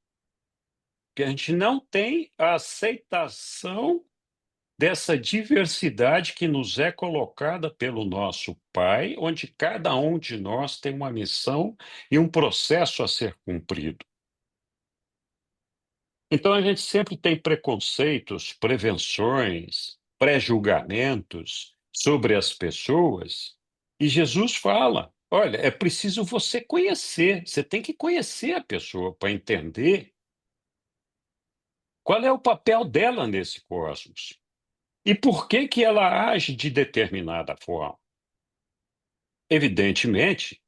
que a gente não tem a aceitação dessa diversidade que nos é colocada pelo nosso Pai, onde cada um de nós tem uma missão e um processo a ser cumprido. Então a gente sempre tem preconceitos, prevenções, pré-julgamentos sobre as pessoas, e Jesus fala: olha, é preciso você conhecer, você tem que conhecer a pessoa para entender qual é o papel dela nesse cosmos e por que que ela age de determinada forma. Evidentemente,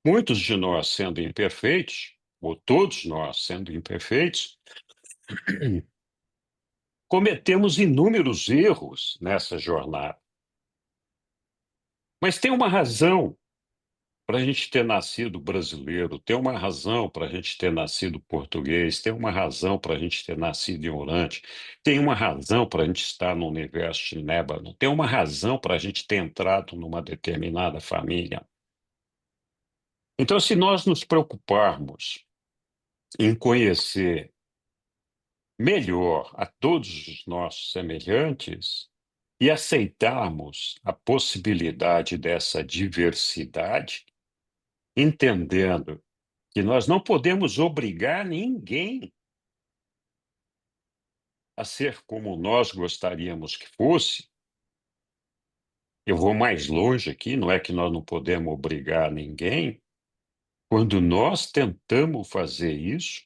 muitos de nós sendo imperfeitos, ou todos nós sendo imperfeitos, cometemos inúmeros erros nessa jornada. Mas tem uma razão para a gente ter nascido brasileiro, tem uma razão para a gente ter nascido português, tem uma razão para a gente ter nascido em Orante, tem uma razão para a gente estar no universo de Nébano, tem uma razão para a gente ter entrado numa determinada família. Então, se nós nos preocuparmos em conhecer melhor a todos os nossos semelhantes e aceitarmos a possibilidade dessa diversidade, entendendo que nós não podemos obrigar ninguém a ser como nós gostaríamos que fosse. Eu vou mais longe aqui, não é que nós não podemos obrigar ninguém. Quando nós tentamos fazer isso,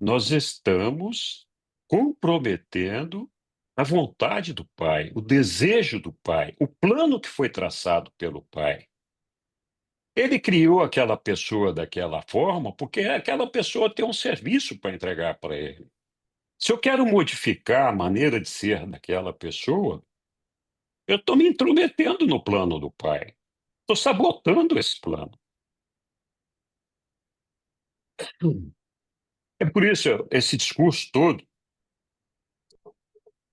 nós estamos comprometendo a vontade do Pai, o desejo do Pai, o plano que foi traçado pelo Pai. Ele criou aquela pessoa daquela forma porque aquela pessoa tem um serviço para entregar para ele. Se eu quero modificar a maneira de ser daquela pessoa, eu estou me intrometendo no plano do Pai. Estou sabotando esse plano. É por isso esse discurso todo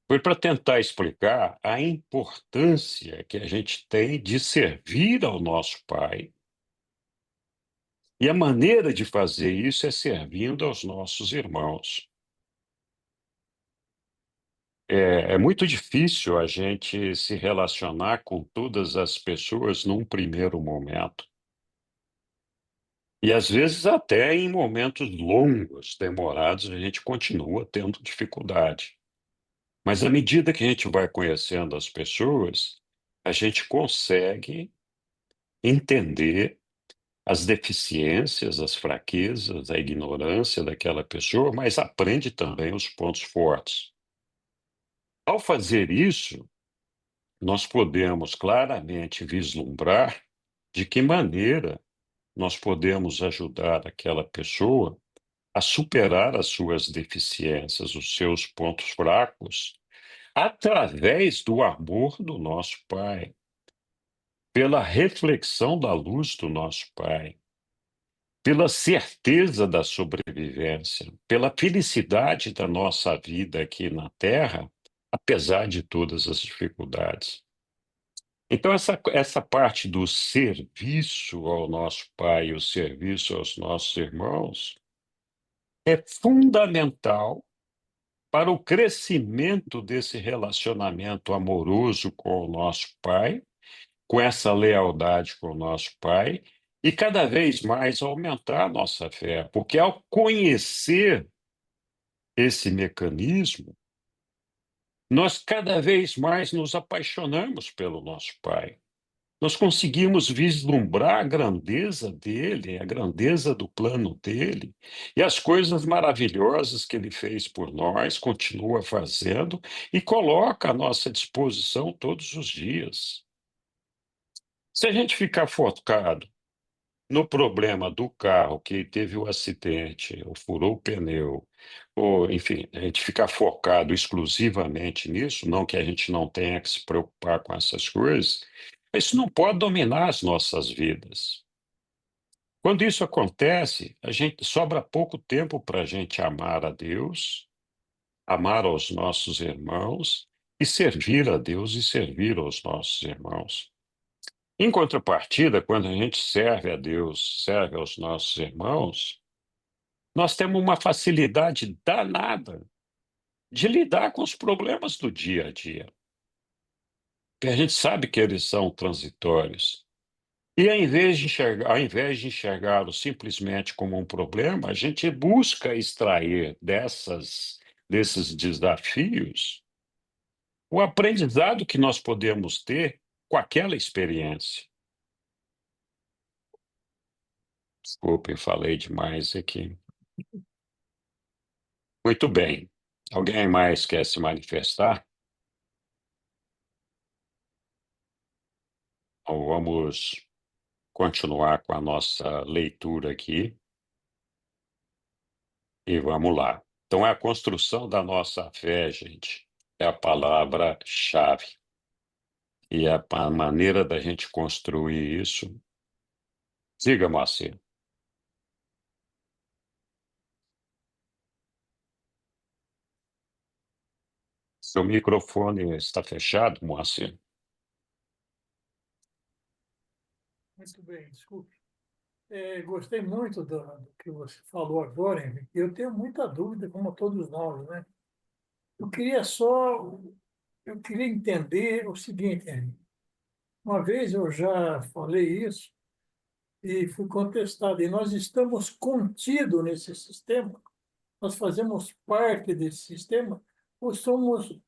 foi para tentar explicar a importância que a gente tem de servir ao nosso Pai. E a maneira de fazer isso é servindo aos nossos irmãos. É muito difícil a gente se relacionar com todas as pessoas num primeiro momento. E às vezes até em momentos longos, demorados, a gente continua tendo dificuldade. Mas à medida que a gente vai conhecendo as pessoas, a gente consegue entender as deficiências, as fraquezas, a ignorância daquela pessoa, mas aprende também os pontos fortes. Ao fazer isso, nós podemos claramente vislumbrar de que maneira nós podemos ajudar aquela pessoa a superar as suas deficiências, os seus pontos fracos, através do amor do nosso Pai, pela reflexão da luz do nosso Pai, pela certeza da sobrevivência, pela felicidade da nossa vida aqui na Terra, apesar de todas as dificuldades. Então, essa parte do serviço ao nosso Pai, o serviço aos nossos irmãos, é fundamental para o crescimento desse relacionamento amoroso com o nosso Pai, com essa lealdade com o nosso Pai, e cada vez mais aumentar a nossa fé, porque ao conhecer esse mecanismo, nós cada vez mais nos apaixonamos pelo nosso Pai. Nós conseguimos vislumbrar a grandeza dele, a grandeza do plano dele, e as coisas maravilhosas que ele fez por nós, continua fazendo e coloca à nossa disposição todos os dias. Se a gente ficar focado no problema do carro que teve o acidente, ou furou o pneu, ou, enfim, a gente ficar focado exclusivamente nisso, não que a gente não tenha que se preocupar com essas coisas, isso não pode dominar as nossas vidas. Quando isso acontece, a gente sobra pouco tempo para a gente amar a Deus, amar aos nossos irmãos e servir a Deus e servir aos nossos irmãos. Em contrapartida, quando a gente serve a Deus, serve aos nossos irmãos, nós temos uma facilidade danada de lidar com os problemas do dia a dia. Porque a gente sabe que eles são transitórios. E ao invés de enxergá-lo simplesmente como um problema, a gente busca extrair desses desafios o aprendizado que nós podemos ter com aquela experiência. Desculpe, falei demais aqui. Muito bem. Alguém mais quer se manifestar? Ou vamos continuar com a nossa leitura aqui e vamos lá. Então, é a construção da nossa fé, gente, é a palavra-chave. E a maneira da gente construir isso. Diga, Moacir. Seu microfone está fechado, Moacir? Muito bem, desculpe. Gostei muito do que você falou agora, Henrique. Eu tenho muita dúvida, como todos nós, né? Eu queria só, eu queria entender o seguinte, Henrique. Uma vez eu já falei isso e fui contestado. E nós estamos contidos nesse sistema? Nós fazemos parte desse sistema? Ou somos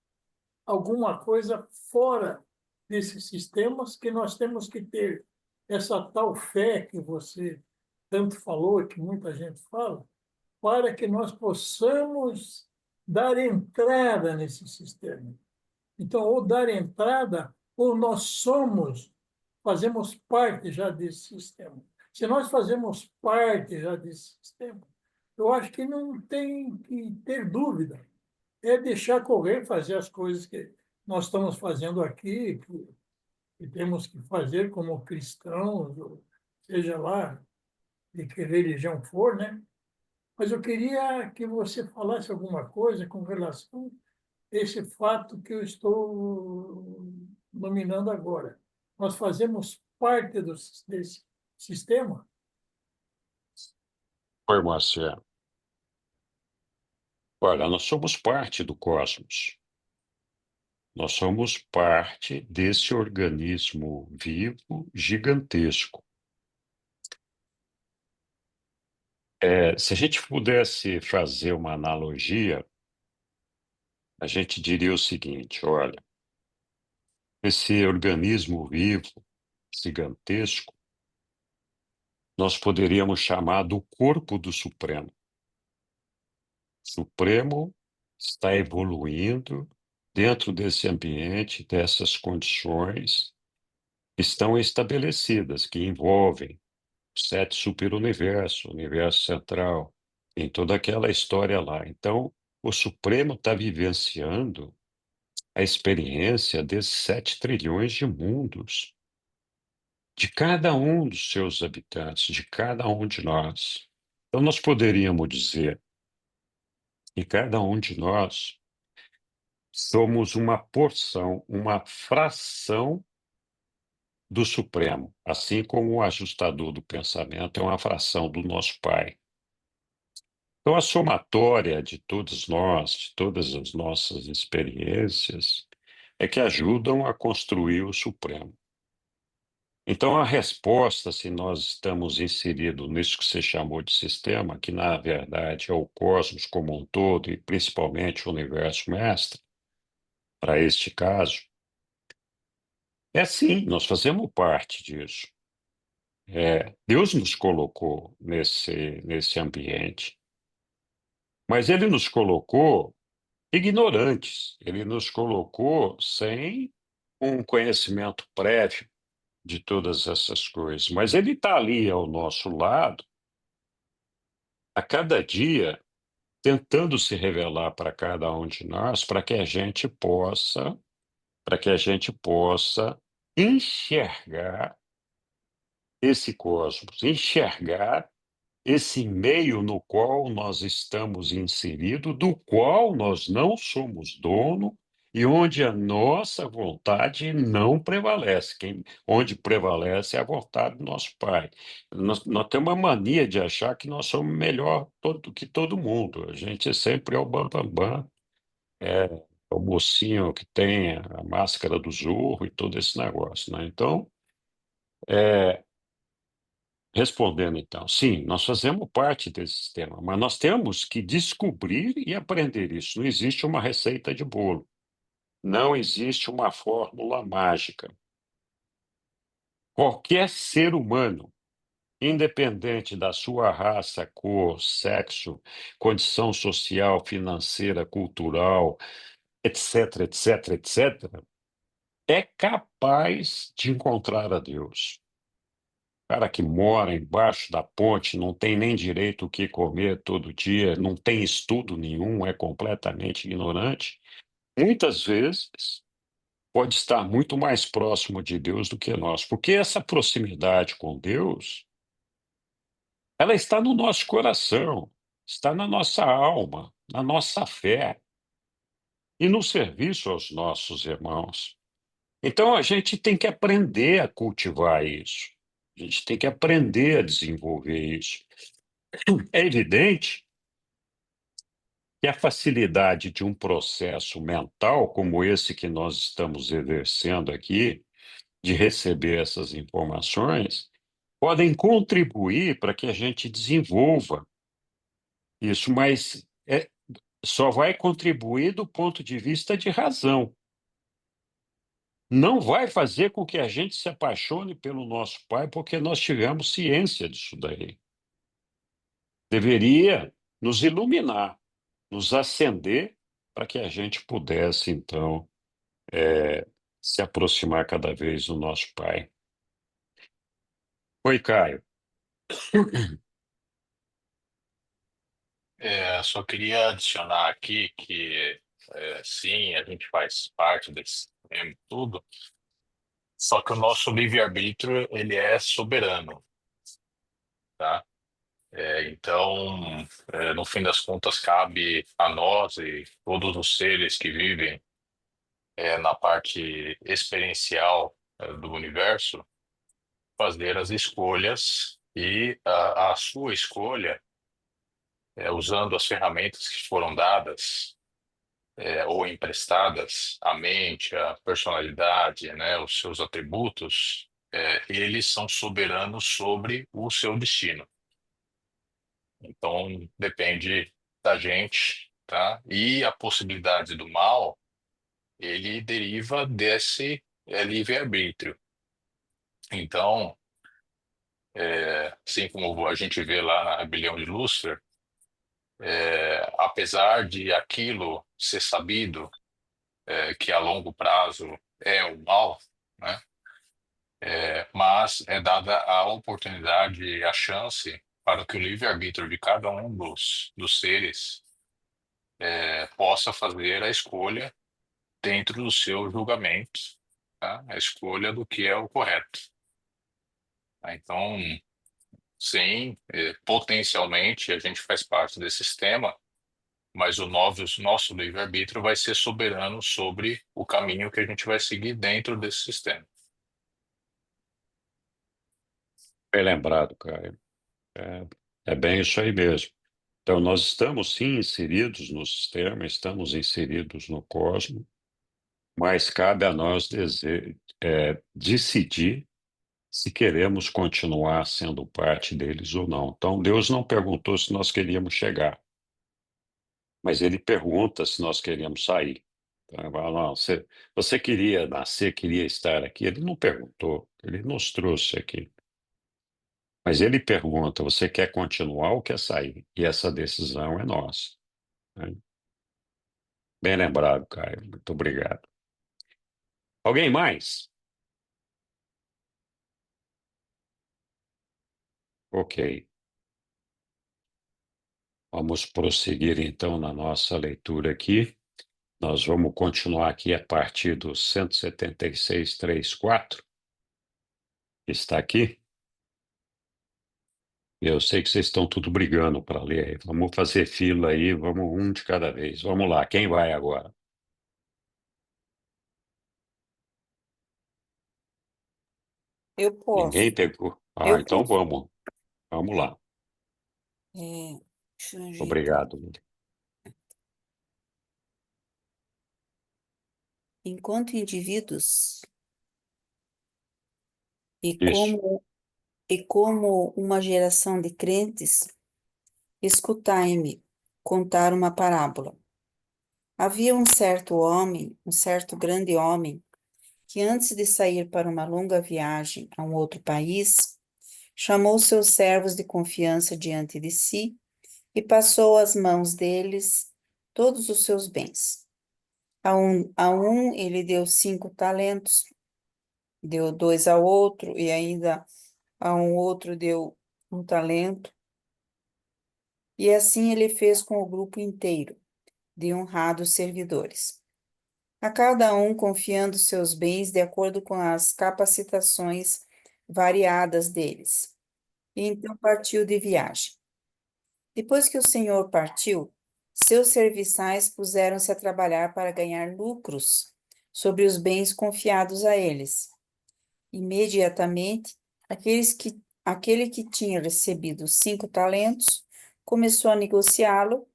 alguma coisa fora desses sistemas que nós temos que ter essa tal fé que você tanto falou e que muita gente fala, para que nós possamos dar entrada nesse sistema. Então, ou dar entrada, ou nós fazemos parte já desse sistema. Se nós fazemos parte já desse sistema, eu acho que não tem que ter dúvida. É deixar correr, fazer as coisas que nós estamos fazendo aqui, que temos que fazer como cristãos, ou seja lá de que religião for, né? Mas eu queria que você falasse alguma coisa com relação a esse fato que eu estou nominando agora. Nós fazemos parte desse sistema? Oi, Moacir. Olha, nós somos parte do cosmos. Nós somos parte desse organismo vivo gigantesco. Se a gente pudesse fazer uma analogia, a gente diria o seguinte: olha, esse organismo vivo gigantesco, nós poderíamos chamar do corpo do Supremo. O Supremo está evoluindo dentro desse ambiente, dessas condições que estão estabelecidas, que envolvem os 7 superuniversos, o universo central, em toda aquela história lá. Então, o Supremo está vivenciando a experiência desses 7 trilhões de mundos, de cada um dos seus habitantes, de cada um de nós. Então, nós poderíamos dizer que cada um de nós somos uma porção, uma fração do Supremo, assim como o ajustador do pensamento é uma fração do nosso Pai. Então, a somatória de todos nós, de todas as nossas experiências, é que ajudam a construir o Supremo. Então, a resposta, se nós estamos inseridos nisso que você chamou de sistema, que na verdade é o cosmos como um todo e principalmente o universo mestre, para este caso, é sim, nós fazemos parte disso. Deus nos colocou nesse ambiente, mas Ele nos colocou ignorantes, Ele nos colocou sem um conhecimento prévio de todas essas coisas, mas Ele está ali ao nosso lado, a cada dia, tentando se revelar para cada um de nós, para que a gente possa enxergar esse cosmos, enxergar esse meio no qual nós estamos inseridos, do qual nós não somos dono e onde a nossa vontade não prevalece. Onde prevalece é a vontade do nosso Pai. Nós temos uma mania de achar que nós somos melhor do que todo mundo. A gente sempre é o bambambam, é o mocinho que tem a máscara do Zorro e todo esse negócio, né? Então, respondendo então, sim, nós fazemos parte desse sistema, mas nós temos que descobrir e aprender isso. Não existe uma receita de bolo, não existe uma fórmula mágica. Qualquer ser humano, independente da sua raça, cor, sexo, condição social, financeira, cultural, etc, etc, etc, é capaz de encontrar a Deus. O cara que mora embaixo da ponte, não tem nem direito o que comer todo dia, não tem estudo nenhum, é completamente ignorante, muitas vezes pode estar muito mais próximo de Deus do que nós, porque essa proximidade com Deus, ela está no nosso coração, está na nossa alma, na nossa fé e no serviço aos nossos irmãos. Então, a gente tem que aprender a cultivar isso. A gente tem que aprender a desenvolver isso. É evidente que a facilidade de um processo mental como esse que nós estamos exercendo aqui, de receber essas informações, podem contribuir para que a gente desenvolva isso, mas só vai contribuir do ponto de vista de razão. Não vai fazer com que a gente se apaixone pelo nosso pai, porque nós tivemos ciência disso daí. Deveria nos iluminar, nos acender, para que a gente pudesse, então, se aproximar cada vez do nosso pai. Oi, Caio. Só queria adicionar aqui que, sim, a gente faz parte desse sistema e tudo, só que o nosso livre-arbítrio, ele é soberano, tá? Então, no fim das contas, cabe a nós e todos os seres que vivem na parte experiencial do universo fazer as escolhas e a sua escolha, usando as ferramentas que foram dadas ou emprestadas, a mente, a personalidade, né, os seus atributos, eles são soberanos sobre o seu destino. Então, depende da gente, tá? E a possibilidade do mal, ele deriva desse livre-arbítrio. Então, assim como a gente vê lá na Rebelião de Lúcifer, apesar de aquilo ser sabido, que a longo prazo é o mal, né? Mas é dada a oportunidade e a chance para que o livre-arbítrio de cada um dos seres possa fazer a escolha dentro do seu julgamento, tá? A escolha do que é o correto. Tá? Então, sim, potencialmente a gente faz parte desse sistema, mas o nosso livre-arbítrio vai ser soberano sobre o caminho que a gente vai seguir dentro desse sistema. Bem lembrado, Caio. É, é bem isso aí mesmo. Então, nós estamos, sim, inseridos no sistema, estamos inseridos no cosmos, mas cabe a nós decidir se queremos continuar sendo parte deles ou não. Então, Deus não perguntou se nós queríamos chegar, mas Ele pergunta se nós queríamos sair. Então, ele fala, não, você queria nascer, queria estar aqui? Ele não perguntou, Ele nos trouxe aqui. Mas Ele pergunta, você quer continuar ou quer sair? E essa decisão é nossa, né? Bem lembrado, Caio. Muito obrigado. Alguém mais? Ok. Vamos prosseguir então na nossa leitura aqui. Nós vamos continuar aqui a partir do 176.3.4, que está aqui. Eu sei que vocês estão tudo brigando para ler aí. Vamos fazer fila aí, vamos um de cada vez. Vamos lá, quem vai agora? Eu Ninguém posso, pegou? Ah, eu então posso. vamos. Vamos lá. Deixa eu ajeitar. Obrigado. Enquanto indivíduos e Isso. como e como uma geração de crentes, escutai-me contar uma parábola. Havia um certo homem, um certo grande homem, que antes de sair para uma longa viagem a um outro país, chamou seus servos de confiança diante de si e passou às mãos deles todos os seus bens. A um ele deu 5 talentos, deu 2 ao outro, e ainda a um outro deu 1 talento. E assim ele fez com o grupo inteiro de honrados servidores, a cada um confiando seus bens de acordo com as capacitações variadas deles. E então partiu de viagem. Depois que o senhor partiu, seus serviçais puseram-se a trabalhar para ganhar lucros sobre os bens confiados a eles. Imediatamente, aquele que tinha recebido 5 talentos começou a negociá-lo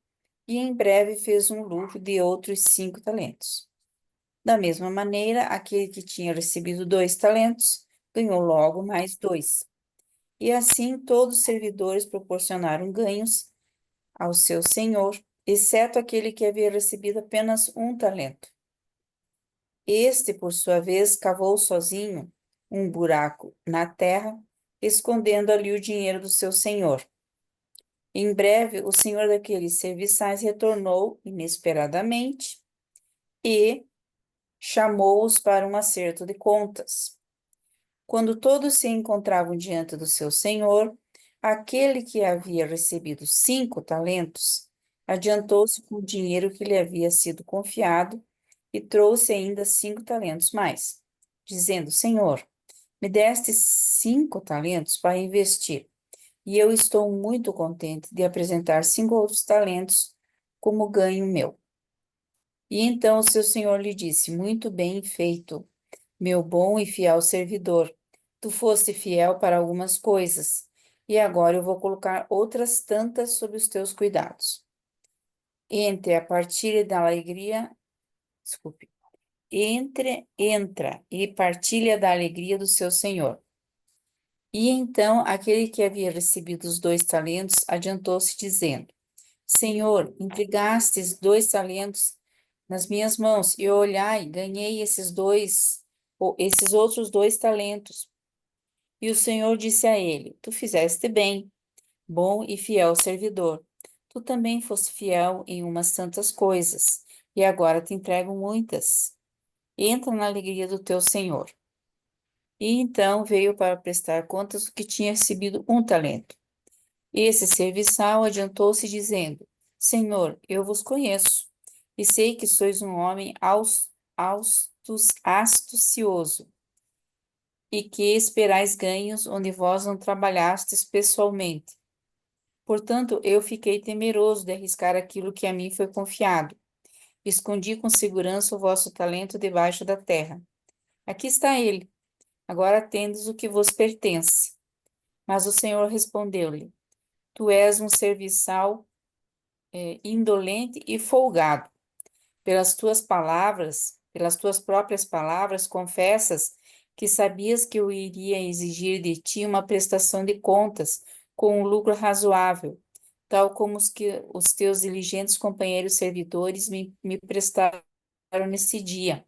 e em breve fez um lucro de outros 5 talentos. Da mesma maneira, aquele que tinha recebido 2 talentos ganhou logo mais 2. E assim todos os servidores proporcionaram ganhos ao seu senhor, exceto aquele que havia recebido apenas 1 talento. Este, por sua vez, cavou sozinho um buraco na terra, escondendo ali o dinheiro do seu senhor. Em breve, o senhor daqueles serviçais retornou inesperadamente e chamou-os para um acerto de contas. Quando todos se encontravam diante do seu senhor, aquele que havia recebido 5 talentos adiantou-se com o dinheiro que lhe havia sido confiado e trouxe ainda 5 talentos mais, dizendo: Senhor, me deste 5 talentos para investir, e eu estou muito contente de apresentar 5 outros talentos como ganho meu. E então o seu senhor lhe disse: Muito bem feito, meu bom e fiel servidor. Tu foste fiel para algumas coisas, e agora eu vou colocar outras tantas sob os teus cuidados. Entre a partilha da alegria, desculpe, entra e partilha da alegria do seu senhor. E então aquele que havia recebido os 2 talentos adiantou-se dizendo: Senhor, entregastes 2 talentos nas minhas mãos, e olhai, ganhei esses outros 2 talentos. E o Senhor disse a ele: Tu fizeste bem, bom e fiel servidor. Tu também foste fiel em umas tantas coisas, e agora te entrego muitas. Entra na alegria do teu Senhor. E então veio para prestar contas do que tinha recebido 1 talento. Esse serviçal adiantou-se dizendo: Senhor, eu vos conheço, e sei que sois um homem astucioso, e que esperais ganhos onde vós não trabalhastes pessoalmente. Portanto, eu fiquei temeroso de arriscar aquilo que a mim foi confiado. Escondi com segurança o vosso talento debaixo da terra. Aqui está ele. Agora tendes o que vos pertence. Mas o Senhor respondeu-lhe: Tu és um serviçal indolente e folgado. Pelas tuas próprias palavras, confessas que sabias que eu iria exigir de ti uma prestação de contas com um lucro razoável, tal como os teus diligentes companheiros servidores me prestaram nesse dia.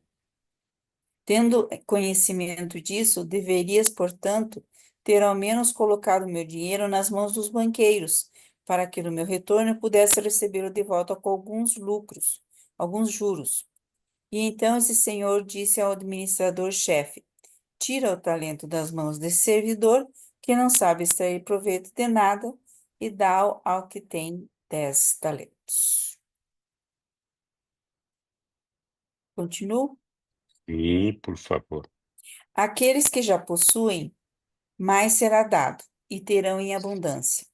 Tendo conhecimento disso, deverias, portanto, ter ao menos colocado meu dinheiro nas mãos dos banqueiros, para que no meu retorno eu pudesse recebê-lo de volta com alguns juros. E então esse senhor disse ao administrador-chefe: Tira o talento das mãos desse servidor, que não sabe extrair proveito de nada, e dá ao que tem 10 talentos. Continuo? Sim, por favor. Aqueles que já possuem, mais será dado, e terão em abundância.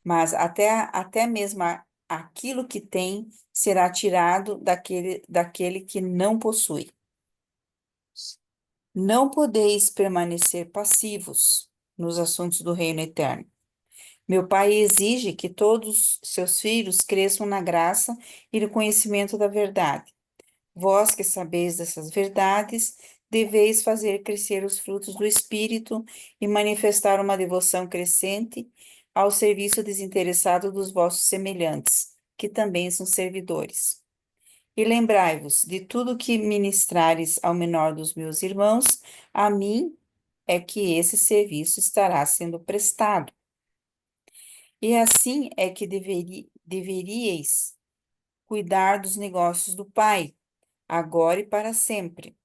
Mas até mesmo aquilo que tem será tirado daquele que não possui. Não podeis permanecer passivos nos assuntos do reino eterno. Meu Pai exige que todos seus filhos cresçam na graça e no conhecimento da verdade. Vós que sabeis dessas verdades, deveis fazer crescer os frutos do Espírito e manifestar uma devoção crescente ao serviço desinteressado dos vossos semelhantes, que também são servidores. E lembrai-vos de tudo que ministrares ao menor dos meus irmãos, a mim é que esse serviço estará sendo prestado. E assim é que deveríeis cuidar dos negócios do Pai, agora e para sempre,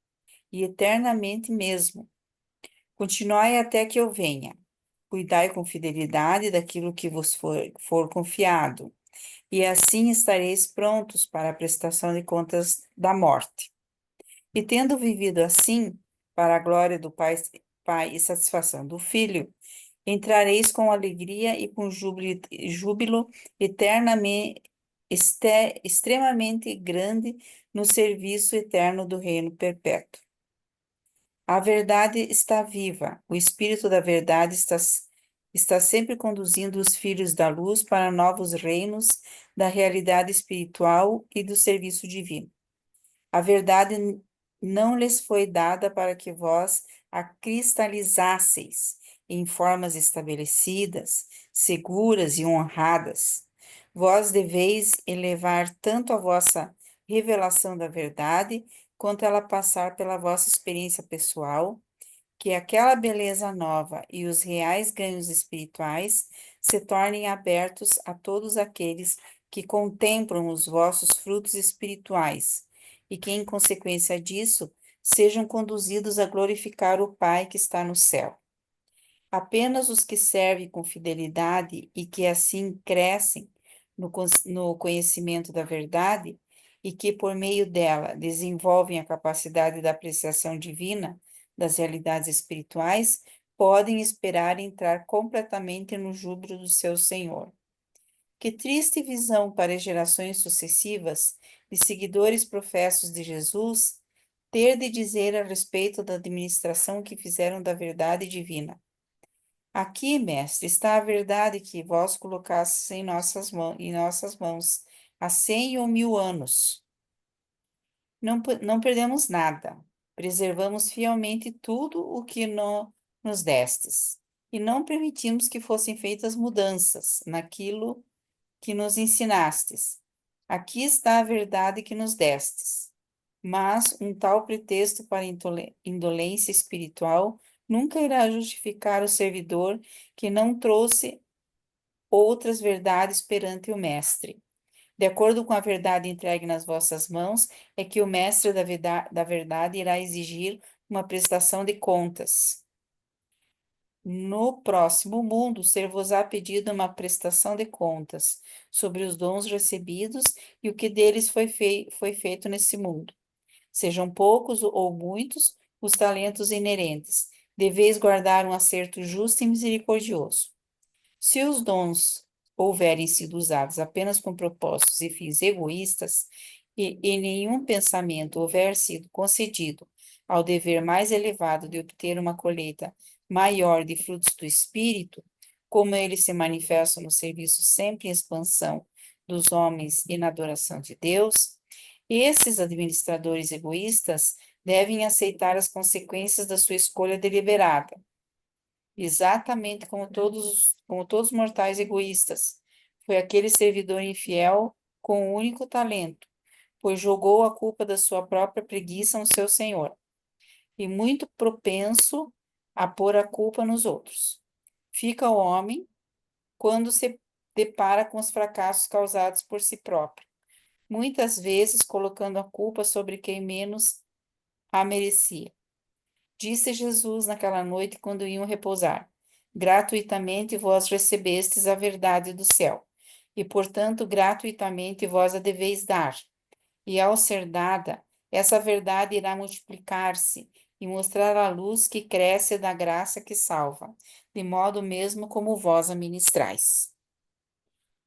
e eternamente mesmo. Continuai até que eu venha. Cuidai com fidelidade daquilo que vos for confiado, e assim estareis prontos para a prestação de contas da morte. E tendo vivido assim, para a glória do Pai e satisfação do Filho, entrareis com alegria e com júbilo eternamente, extremamente grande no serviço eterno do reino perpétuo. A verdade está viva, o Espírito da verdade está sempre conduzindo os filhos da luz para novos reinos da realidade espiritual e do serviço divino. A verdade não lhes foi dada para que vós a cristalizasseis em formas estabelecidas, seguras e honradas. Vós deveis elevar tanto a vossa revelação da verdade, quanto ela passar pela vossa experiência pessoal, que aquela beleza nova e os reais ganhos espirituais se tornem abertos a todos aqueles que contemplam os vossos frutos espirituais e que, em consequência disso, sejam conduzidos a glorificar o Pai que está no céu. Apenas os que servem com fidelidade e que assim crescem no conhecimento da verdade e que, por meio dela, desenvolvem a capacidade da apreciação divina das realidades espirituais, podem esperar entrar completamente no júbilo do seu Senhor. Que triste visão para as gerações sucessivas de seguidores professos de Jesus ter de dizer a respeito da administração que fizeram da verdade divina. Aqui, mestre, está a verdade que vós colocastes em nossas mãos há 100 ou 1000 anos. Não perdemos nada, preservamos fielmente tudo o que nos destes, e não permitimos que fossem feitas mudanças naquilo que nos ensinastes. Aqui está a verdade que nos destes. Mas um tal pretexto para indolência espiritual nunca irá justificar o servidor que não trouxe outras verdades perante o Mestre. De acordo com a verdade entregue nas vossas mãos, é que o Mestre da verdade irá exigir uma prestação de contas. No próximo mundo, ser-vos-á pedido uma prestação de contas sobre os dons recebidos e o que deles foi feito nesse mundo. Sejam poucos ou muitos os talentos inerentes, deveis guardar um acerto justo e misericordioso. Se os dons houverem sido usados apenas com propósitos e fins egoístas, e nenhum pensamento houver sido concedido ao dever mais elevado de obter uma colheita maior de frutos do Espírito, como eles se manifestam no serviço sempre em expansão dos homens e na adoração de Deus, esses administradores egoístas devem aceitar as consequências da sua escolha deliberada, exatamente como todos os mortais egoístas. Foi aquele servidor infiel com um único talento, pois jogou a culpa da sua própria preguiça no seu senhor, e muito propenso a pôr a culpa nos outros. Fica o homem quando se depara com os fracassos causados por si próprio, muitas vezes colocando a culpa sobre quem menos a merecia. Disse Jesus naquela noite quando iam repousar: gratuitamente vós recebestes a verdade do céu, e portanto gratuitamente vós a deveis dar. E ao ser dada, essa verdade irá multiplicar-se e mostrar a luz que cresce da graça que salva, de modo mesmo como vós a ministrais.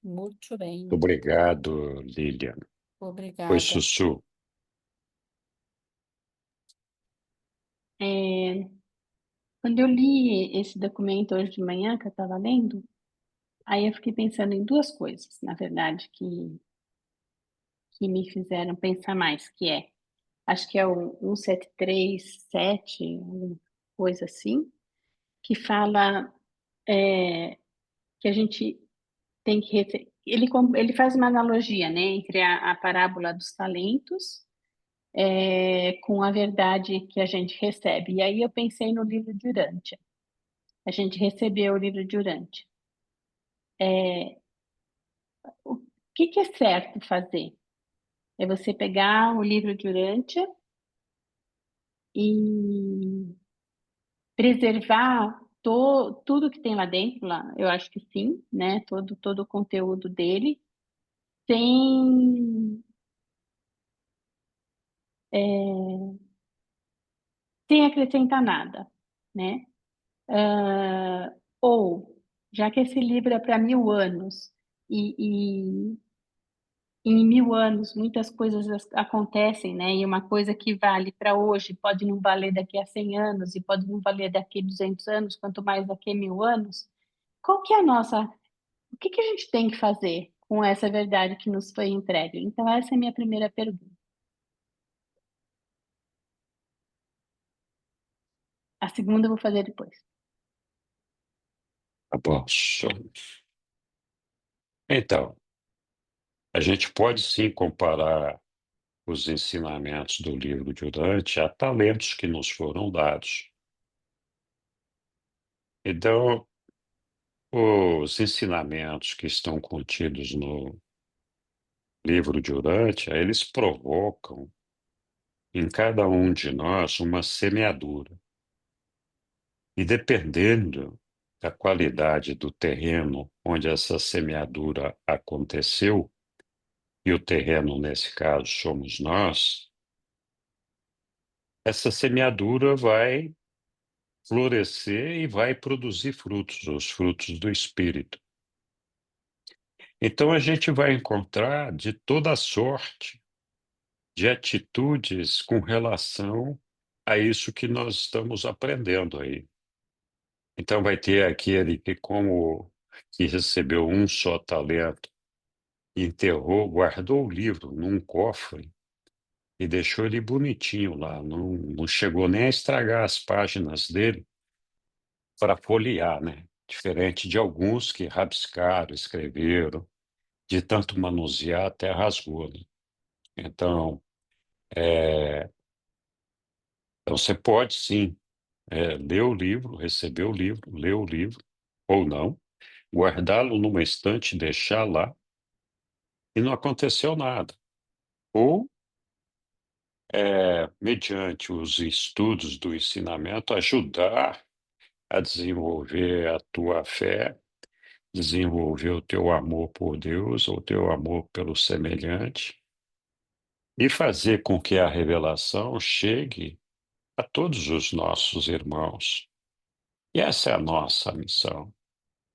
Muito bem, Obrigado, Lilian. Oi, obrigada. Sussu. Quando eu li esse documento hoje de manhã, que eu estava lendo, aí eu fiquei pensando em duas coisas, na verdade, que me fizeram pensar mais, que é acho que é o 1737, alguma coisa assim, que fala que a gente tem que ele faz uma analogia, né, entre a parábola dos talentos com a verdade que a gente recebe. E aí eu pensei no livro de Urântia. A gente recebeu o livro de Urântia. O que é certo fazer? É você pegar o livro de Urântia e preservar tudo que tem lá dentro, lá, eu acho que sim, né? Todo o conteúdo dele, sem, sem acrescentar nada, né? Ou, já que esse livro é para 1000 anos, e em 1000 anos muitas coisas acontecem, né? E uma coisa que vale para hoje pode não valer daqui a 100 anos e pode não valer daqui a 200 anos, quanto mais daqui a 1000 anos. Qual que é a nossa... O que a gente tem que fazer com essa verdade que nos foi entregue? Então, essa é a minha primeira pergunta. A segunda eu vou fazer depois. Tá bom. Show. Então, a gente pode sim comparar os ensinamentos do livro de Urântia a talentos que nos foram dados. Então, os ensinamentos que estão contidos no livro de Urântia, eles provocam em cada um de nós uma semeadura. E dependendo da qualidade do terreno onde essa semeadura aconteceu, e o terreno, nesse caso, somos nós, essa semeadura vai florescer e vai produzir frutos, os frutos do Espírito. Então a gente vai encontrar de toda sorte de atitudes com relação a isso que nós estamos aprendendo aí. Então vai ter aquele que recebeu um só talento, enterrou, guardou o livro num cofre e deixou ele bonitinho lá, não chegou nem a estragar as páginas dele para folhear, né? Diferente de alguns que rabiscaram, escreveram, de tanto manusear até rasgou, né? Então, então você pode sim ler o livro, receber o livro, ler o livro, ou não, guardá-lo numa estante, deixar lá, e não aconteceu nada. Ou, mediante os estudos do ensinamento, ajudar a desenvolver a tua fé, desenvolver o teu amor por Deus, ou o teu amor pelo semelhante, e fazer com que a revelação chegue a todos os nossos irmãos. E essa é a nossa missão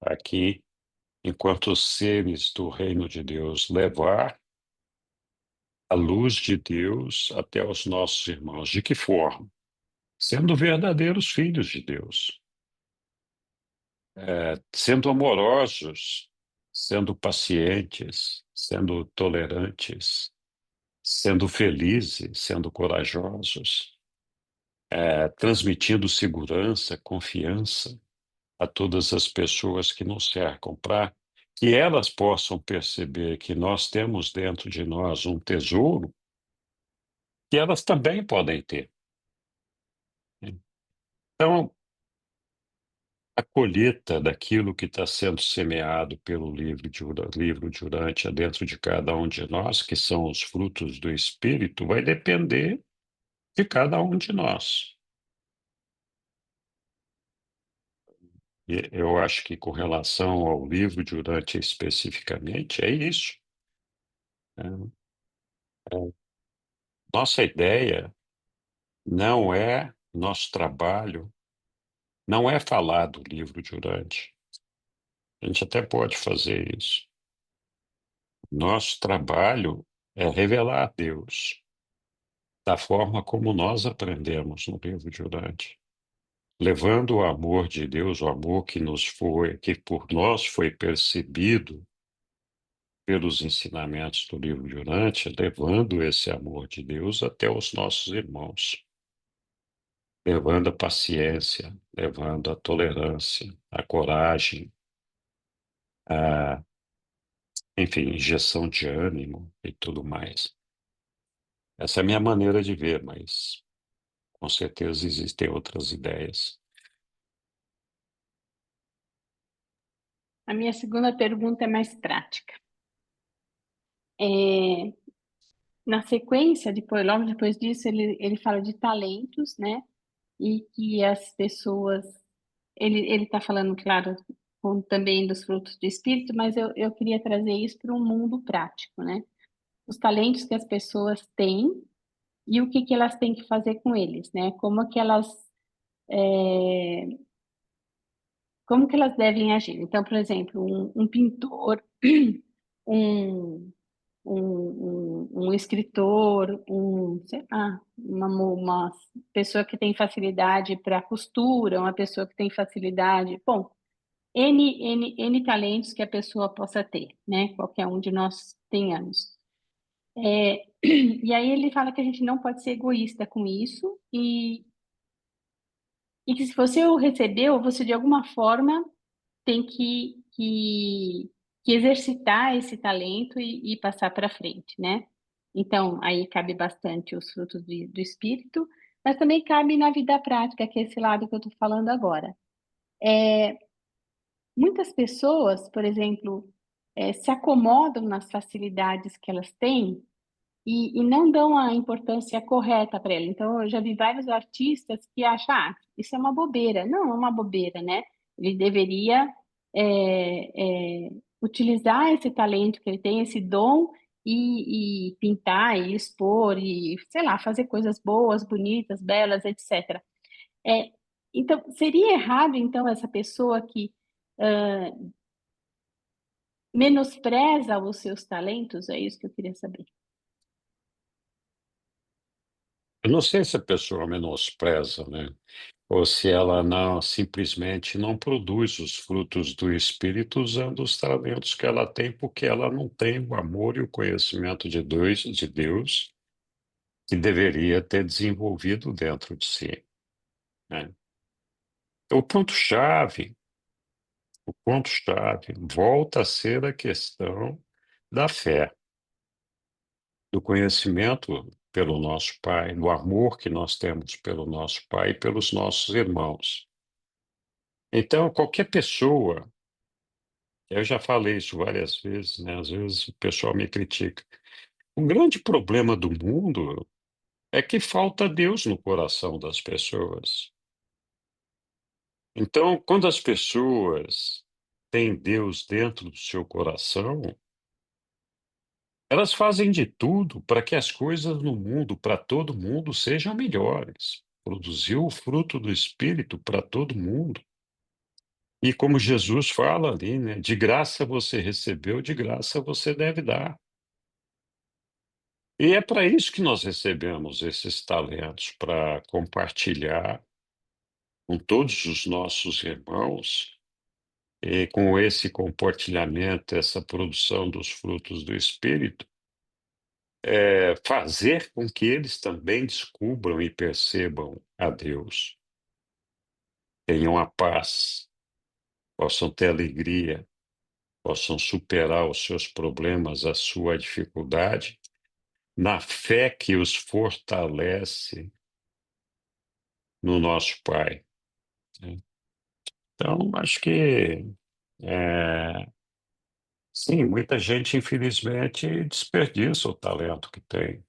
aqui, enquanto seres do reino de Deus, levar a luz de Deus até os nossos irmãos. De que forma? Sendo verdadeiros filhos de Deus, sendo amorosos, sendo pacientes, sendo tolerantes, sendo felizes, sendo corajosos, transmitindo segurança, confiança a todas as pessoas que nos cercam, para que elas possam perceber que nós temos dentro de nós um tesouro que elas também podem ter. Então, a colheita daquilo que está sendo semeado pelo livro de Urântia dentro de cada um de nós, que são os frutos do Espírito, vai depender de cada um de nós. E eu acho que com relação ao livro de Urântia especificamente, é isso, né? Nossa ideia não é, nosso trabalho não é falar do livro de Urântia. A gente até pode fazer isso. Nosso trabalho é revelar a Deus da forma como nós aprendemos no livro de Urântia, levando o amor de Deus, o amor que por nós foi percebido pelos ensinamentos do livro de Urântia, levando esse amor de Deus até os nossos irmãos, levando a paciência, levando a tolerância, a coragem, a, enfim, injeção de ânimo e tudo mais. Essa é a minha maneira de ver, mas com certeza existem outras ideias. A minha segunda pergunta é mais prática. É, na sequência, logo depois disso, ele fala de talentos, né? E que as pessoas. Ele está falando, claro, também dos frutos do Espírito, mas eu queria trazer isso para um mundo prático, né? Os talentos que as pessoas têm e o que elas têm que fazer com eles, né? É, como que elas devem agir. Então, por exemplo, um pintor, um, um escritor, sei lá, uma pessoa que tem facilidade para costura, uma pessoa que tem facilidade. Bom, N talentos que a pessoa possa ter, né? Qualquer um de nós tenhamos. E aí ele fala que a gente não pode ser egoísta com isso e que se você o recebeu, você de alguma forma tem que exercitar esse talento e passar para frente, né? Então, aí cabe bastante os frutos do espírito, mas também cabe na vida prática, que é esse lado que eu estou falando agora. Muitas pessoas, por exemplo, se acomodam nas facilidades que elas têm e não dão a importância correta para ela. Então, eu já vi vários artistas que acham, isso é uma bobeira. Não, é uma bobeira, né? Ele deveria utilizar esse talento que ele tem, esse dom, e pintar, e expor, e, sei lá, fazer coisas boas, bonitas, belas, etc. É, então, seria errado, então, essa pessoa que menospreza os seus talentos? É isso que eu queria saber. Eu não sei se a pessoa menospreza, né? Ou se ela não simplesmente não produz os frutos do Espírito usando os talentos que ela tem, porque ela não tem o amor e o conhecimento de Deus que deveria ter desenvolvido dentro de si, né? Então, o ponto-chave volta a ser a questão da fé, do conhecimento pelo nosso Pai, do amor que nós temos pelo nosso Pai e pelos nossos irmãos. Então, qualquer pessoa, eu já falei isso várias vezes, né? Às vezes o pessoal me critica. Um grande problema do mundo é que falta Deus no coração das pessoas. Então, quando as pessoas têm Deus dentro do seu coração, elas fazem de tudo para que as coisas no mundo, para todo mundo, sejam melhores. Produzir o fruto do Espírito para todo mundo. E como Jesus fala ali, né? De graça você recebeu, de graça você deve dar. E é para isso que nós recebemos esses talentos, para compartilhar com todos os nossos irmãos, e com esse compartilhamento, essa produção dos frutos do Espírito, fazer com que eles também descubram e percebam a Deus, tenham a paz, possam ter alegria, possam superar os seus problemas, a sua dificuldade, na fé que os fortalece no nosso Pai, né? Então, acho que, é, sim, muita gente, infelizmente, desperdiça o talento que tem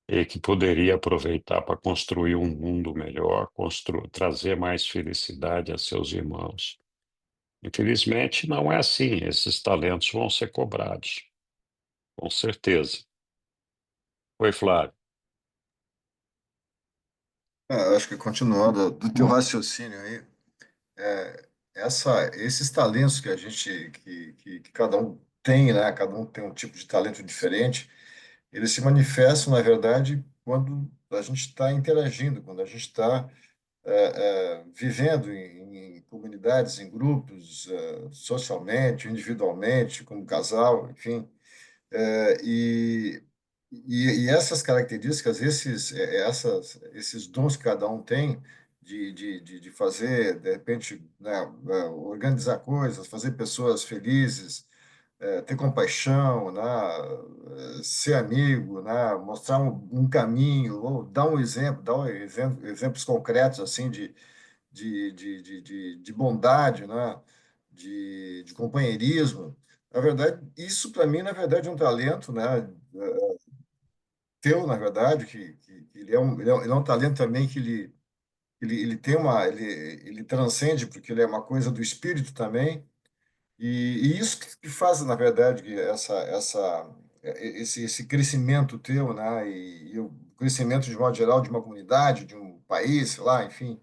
e que poderia aproveitar para construir um mundo melhor, trazer mais felicidade a seus irmãos. Infelizmente, não é assim. Esses talentos vão ser cobrados, com certeza. Oi, Flávio. Eu acho que continuando do teu raciocínio aí, esses talentos que a gente, que cada um tem, né? Cada um tem um tipo de talento diferente. Eles se manifestam, na verdade, quando a gente está interagindo, quando a gente está vivendo em comunidades, em grupos, socialmente, individualmente, como casal, enfim. É, e essas características, esses dons que cada um tem de fazer, de repente, né, organizar coisas, fazer pessoas felizes, ter compaixão, né, ser amigo, né, mostrar um caminho, ou dar um exemplo, exemplos concretos assim de bondade, né, de companheirismo. Na verdade, isso para mim, na verdade, é um talento, né, teu, na verdade, que ele é um talento também que ele tem ele transcende, porque ele é uma coisa do espírito também, e isso que faz, na verdade, que esse crescimento teu, né, e o crescimento, de modo geral, de uma comunidade, de um país, sei lá, enfim.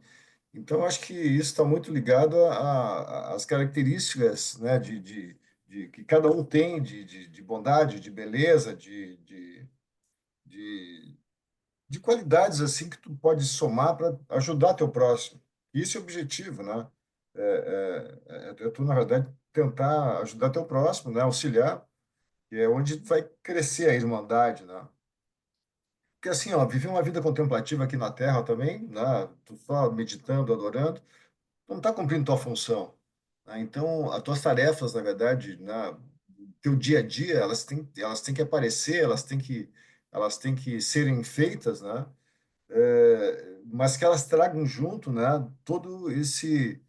Então, acho que isso está muito ligado às características, né, que cada um tem de bondade, de beleza, de, de qualidades assim que tu pode somar para ajudar teu próximo. Isso é o objetivo, né? É tu, na verdade, tentar ajudar teu próximo, né? Auxiliar, que é onde vai crescer a irmandade, né? Porque assim, ó, viver uma vida contemplativa aqui na Terra também, né? Tu só meditando, adorando, tu não está cumprindo tua função, né? Então, as tuas tarefas, na verdade, né? Teu dia a dia, elas têm que aparecer, elas têm que serem feitas, né? Mas que elas tragam junto, né, todo esse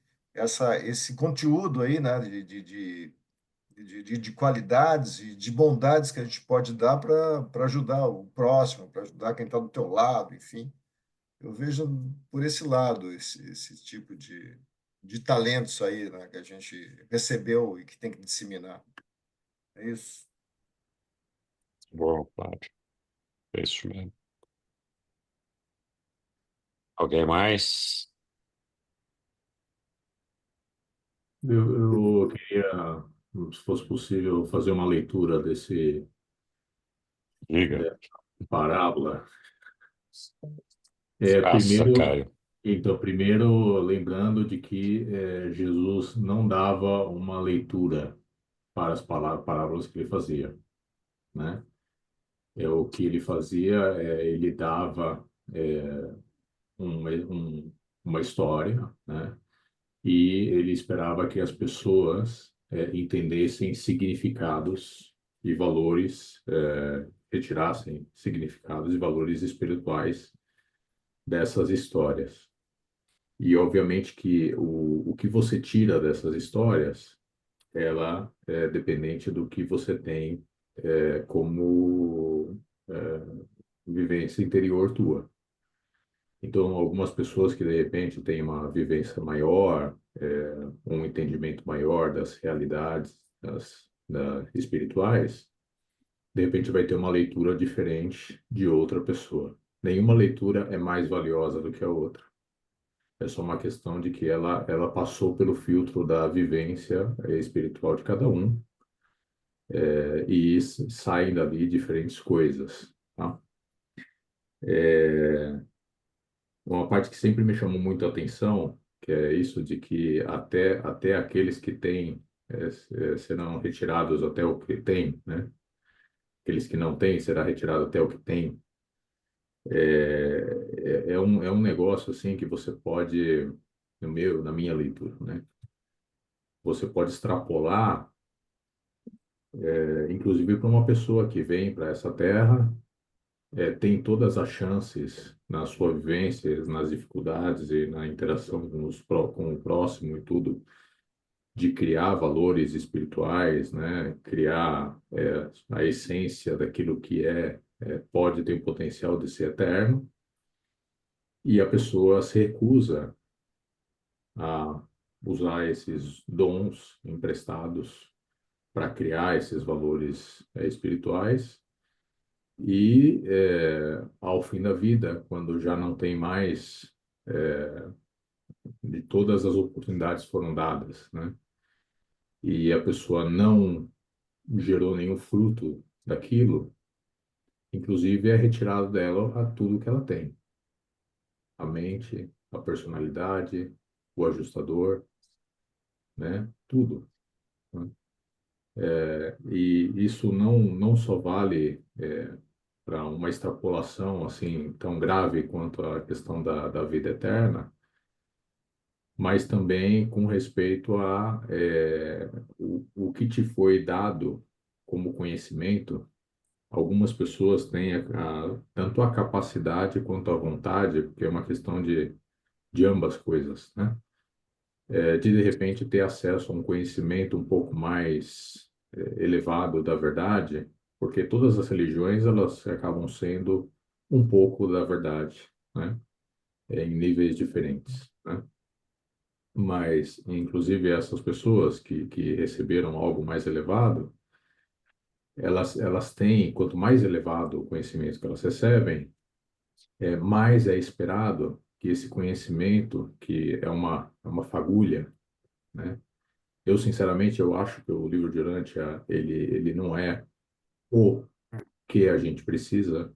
conteúdo aí, né, de qualidades e de bondades que a gente pode dar para ajudar o próximo, para ajudar quem está do teu lado, enfim. Eu vejo por esse lado esse tipo de talentos aí, né, que a gente recebeu e que tem que disseminar. É isso. Bom, Flávio, é isso mesmo. Alguém mais? Eu queria, se fosse possível, fazer uma leitura Diga. dessa parábola. Faça, Primeiro, Caio. então, primeiro, lembrando de que Jesus não dava uma leitura para as parábolas que ele fazia, né? O que ele fazia, ele dava um, um, uma história, né? E ele esperava que as pessoas entendessem significados e valores, retirassem significados e valores espirituais dessas histórias. E, obviamente, que o que você tira dessas histórias, ela é dependente do que você tem como vivência interior tua. Então, algumas pessoas que de repente têm uma vivência maior, um entendimento maior das realidades espirituais, de repente vai ter uma leitura diferente de outra pessoa. Nenhuma leitura é mais valiosa do que a outra. É só uma questão de que ela passou pelo filtro da vivência espiritual de cada um, e saem dali diferentes coisas, tá? Uma parte que sempre me chamou muito a atenção, que é isso de que até aqueles que têm serão retirados até o que têm, né? Aqueles que não têm será retirado até o que têm. É um negócio assim que você pode, na minha leitura, né? Você pode extrapolar, inclusive para uma pessoa que vem para essa terra, tem todas as chances na sua vivência, nas dificuldades e na interação com o próximo e tudo, de criar valores espirituais, né? Criar a essência daquilo que pode ter o potencial de ser eterno, e a pessoa se recusa a usar esses dons emprestados para criar esses valores espirituais. E ao fim da vida, quando já não tem mais, de todas as oportunidades foram dadas, né? E a pessoa não gerou nenhum fruto daquilo, inclusive é retirado dela a tudo que ela tem, a mente, a personalidade, o ajustador, né? Tudo, né? E isso não só vale para uma extrapolação assim tão grave quanto a questão da vida eterna, mas também com respeito a o que te foi dado como conhecimento. Algumas pessoas têm tanto a capacidade quanto a vontade, porque é uma questão de ambas coisas, né? De repente ter acesso a um conhecimento um pouco mais elevado da verdade, porque todas as religiões elas acabam sendo um pouco da verdade, né? Em níveis diferentes, né? Mas, inclusive, essas pessoas que receberam algo mais elevado, elas têm, quanto mais elevado o conhecimento que elas recebem, mais é esperado que esse conhecimento, que é uma fagulha, né? Eu, sinceramente, eu acho que o livro de Urântia, ele não é o que a gente precisa,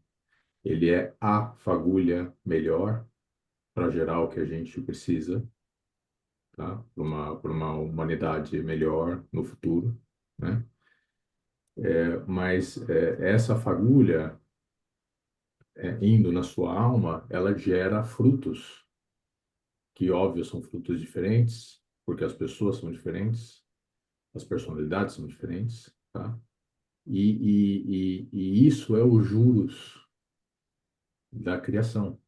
ele é a fagulha melhor para gerar o que a gente precisa, tá? Para uma humanidade melhor no futuro, né? Mas essa fagulha, indo na sua alma, ela gera frutos, que, óbvio, são frutos diferentes, porque as pessoas são diferentes, as personalidades são diferentes, tá? E isso é os juros da criação.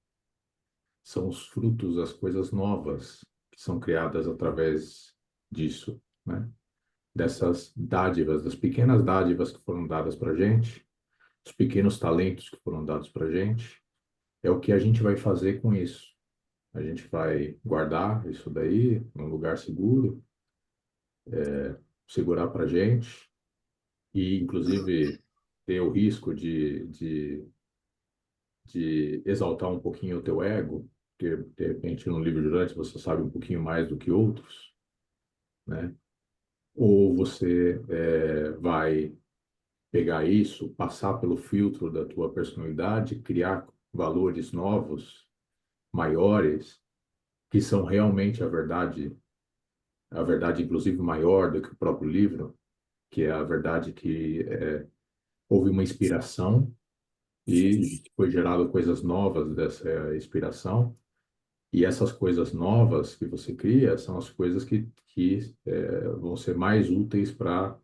São os frutos, as coisas novas que são criadas através disso, né? Dessas dádivas, das pequenas dádivas que foram dadas para a gente, os pequenos talentos que foram dados para a gente, é o que a gente vai fazer com isso. A gente vai guardar isso daí num lugar seguro, segurar para a gente e, inclusive, ter o risco de exaltar um pouquinho o teu ego, porque, de repente, no livro de Durante você sabe um pouquinho mais do que outros, né? Ou você vai pegar isso, passar pelo filtro da tua personalidade, criar valores novos, maiores, que são realmente a verdade inclusive maior do que o próprio livro, que é a verdade que houve uma inspiração e foi gerado coisas novas dessa inspiração, e essas coisas novas que você cria são as coisas que vão ser mais úteis para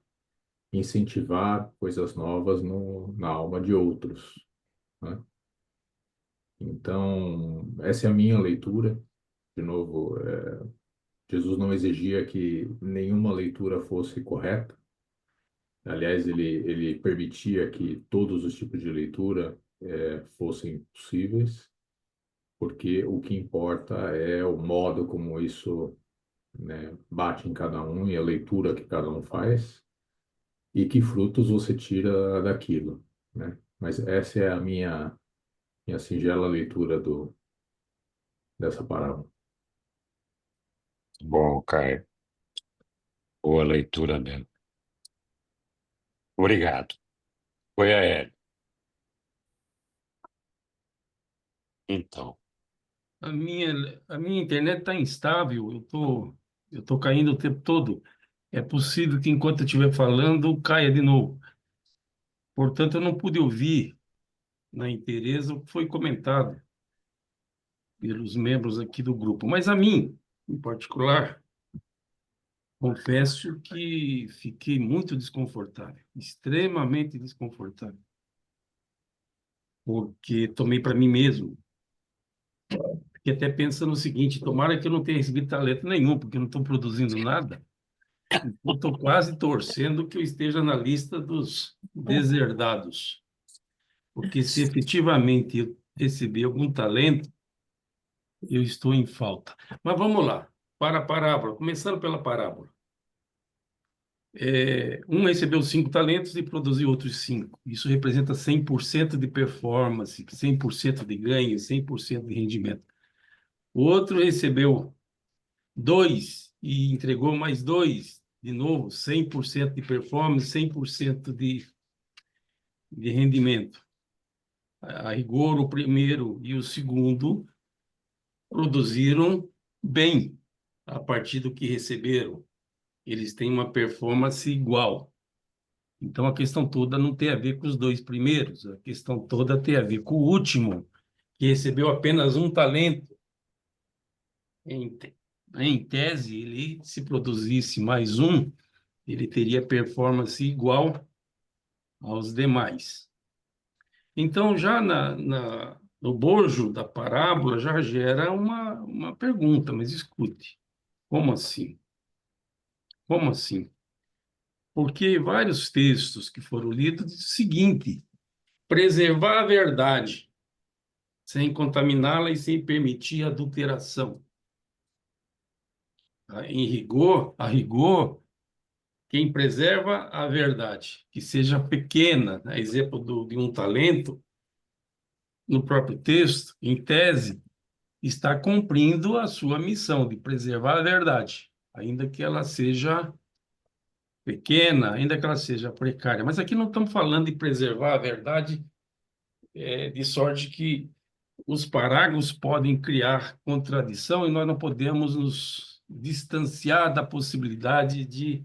incentivar coisas novas na alma de outros, né? Então, essa é a minha leitura. De novo, Jesus não exigia que nenhuma leitura fosse correta. Aliás, ele permitia que todos os tipos de leitura fossem possíveis, porque o que importa é o modo como isso, né, bate em cada um e a leitura que cada um faz e que frutos você tira daquilo, né? Mas essa é a minha singela leitura dessa parábola. Bom, Caio, boa leitura dele. Obrigado. Foi a Hélio. Então, A minha internet está instável, eu tô caindo o tempo todo. É possível que enquanto eu estiver falando, caia de novo. Portanto, eu não pude ouvir na inteireza o que foi comentado pelos membros aqui do grupo. Mas a mim, em particular, confesso que fiquei muito desconfortável, extremamente desconfortável, porque tomei para mim mesmo. Fiquei até pensando o seguinte: tomara que eu não tenha recebido talento nenhum, porque eu não estou produzindo nada. Eu estou quase torcendo que eu esteja na lista dos deserdados, porque se efetivamente eu receber algum talento, eu estou em falta. Mas vamos lá, para a parábola, começando pela parábola. Um recebeu 5 talentos e produziu outros 5. Isso representa 100% de performance, 100% de ganho, 100% de rendimento. O outro recebeu 2 e entregou mais 2, de novo, 100% de performance, 100% de rendimento. A rigor, o primeiro e o segundo produziram bem a partir do que receberam. Eles têm uma performance igual. Então, a questão toda não tem a ver com os dois primeiros, a questão toda tem a ver com o último, que recebeu apenas um talento. Em tese, ele, se produzisse mais um, ele teria performance igual aos demais. Então, já no bojo da parábola, já gera uma pergunta, mas escute, como assim? Como assim? Porque vários textos que foram lidos dizem o seguinte: preservar a verdade, sem contaminá-la e sem permitir adulteração. A rigor, quem preserva a verdade, que seja pequena, a exemplo de um talento, no próprio texto, em tese, está cumprindo a sua missão de preservar a verdade, ainda que ela seja pequena, ainda que ela seja precária. Mas aqui não estamos falando de preservar a verdade de sorte que os parágrafos podem criar contradição e nós não podemos nos distanciar da possibilidade de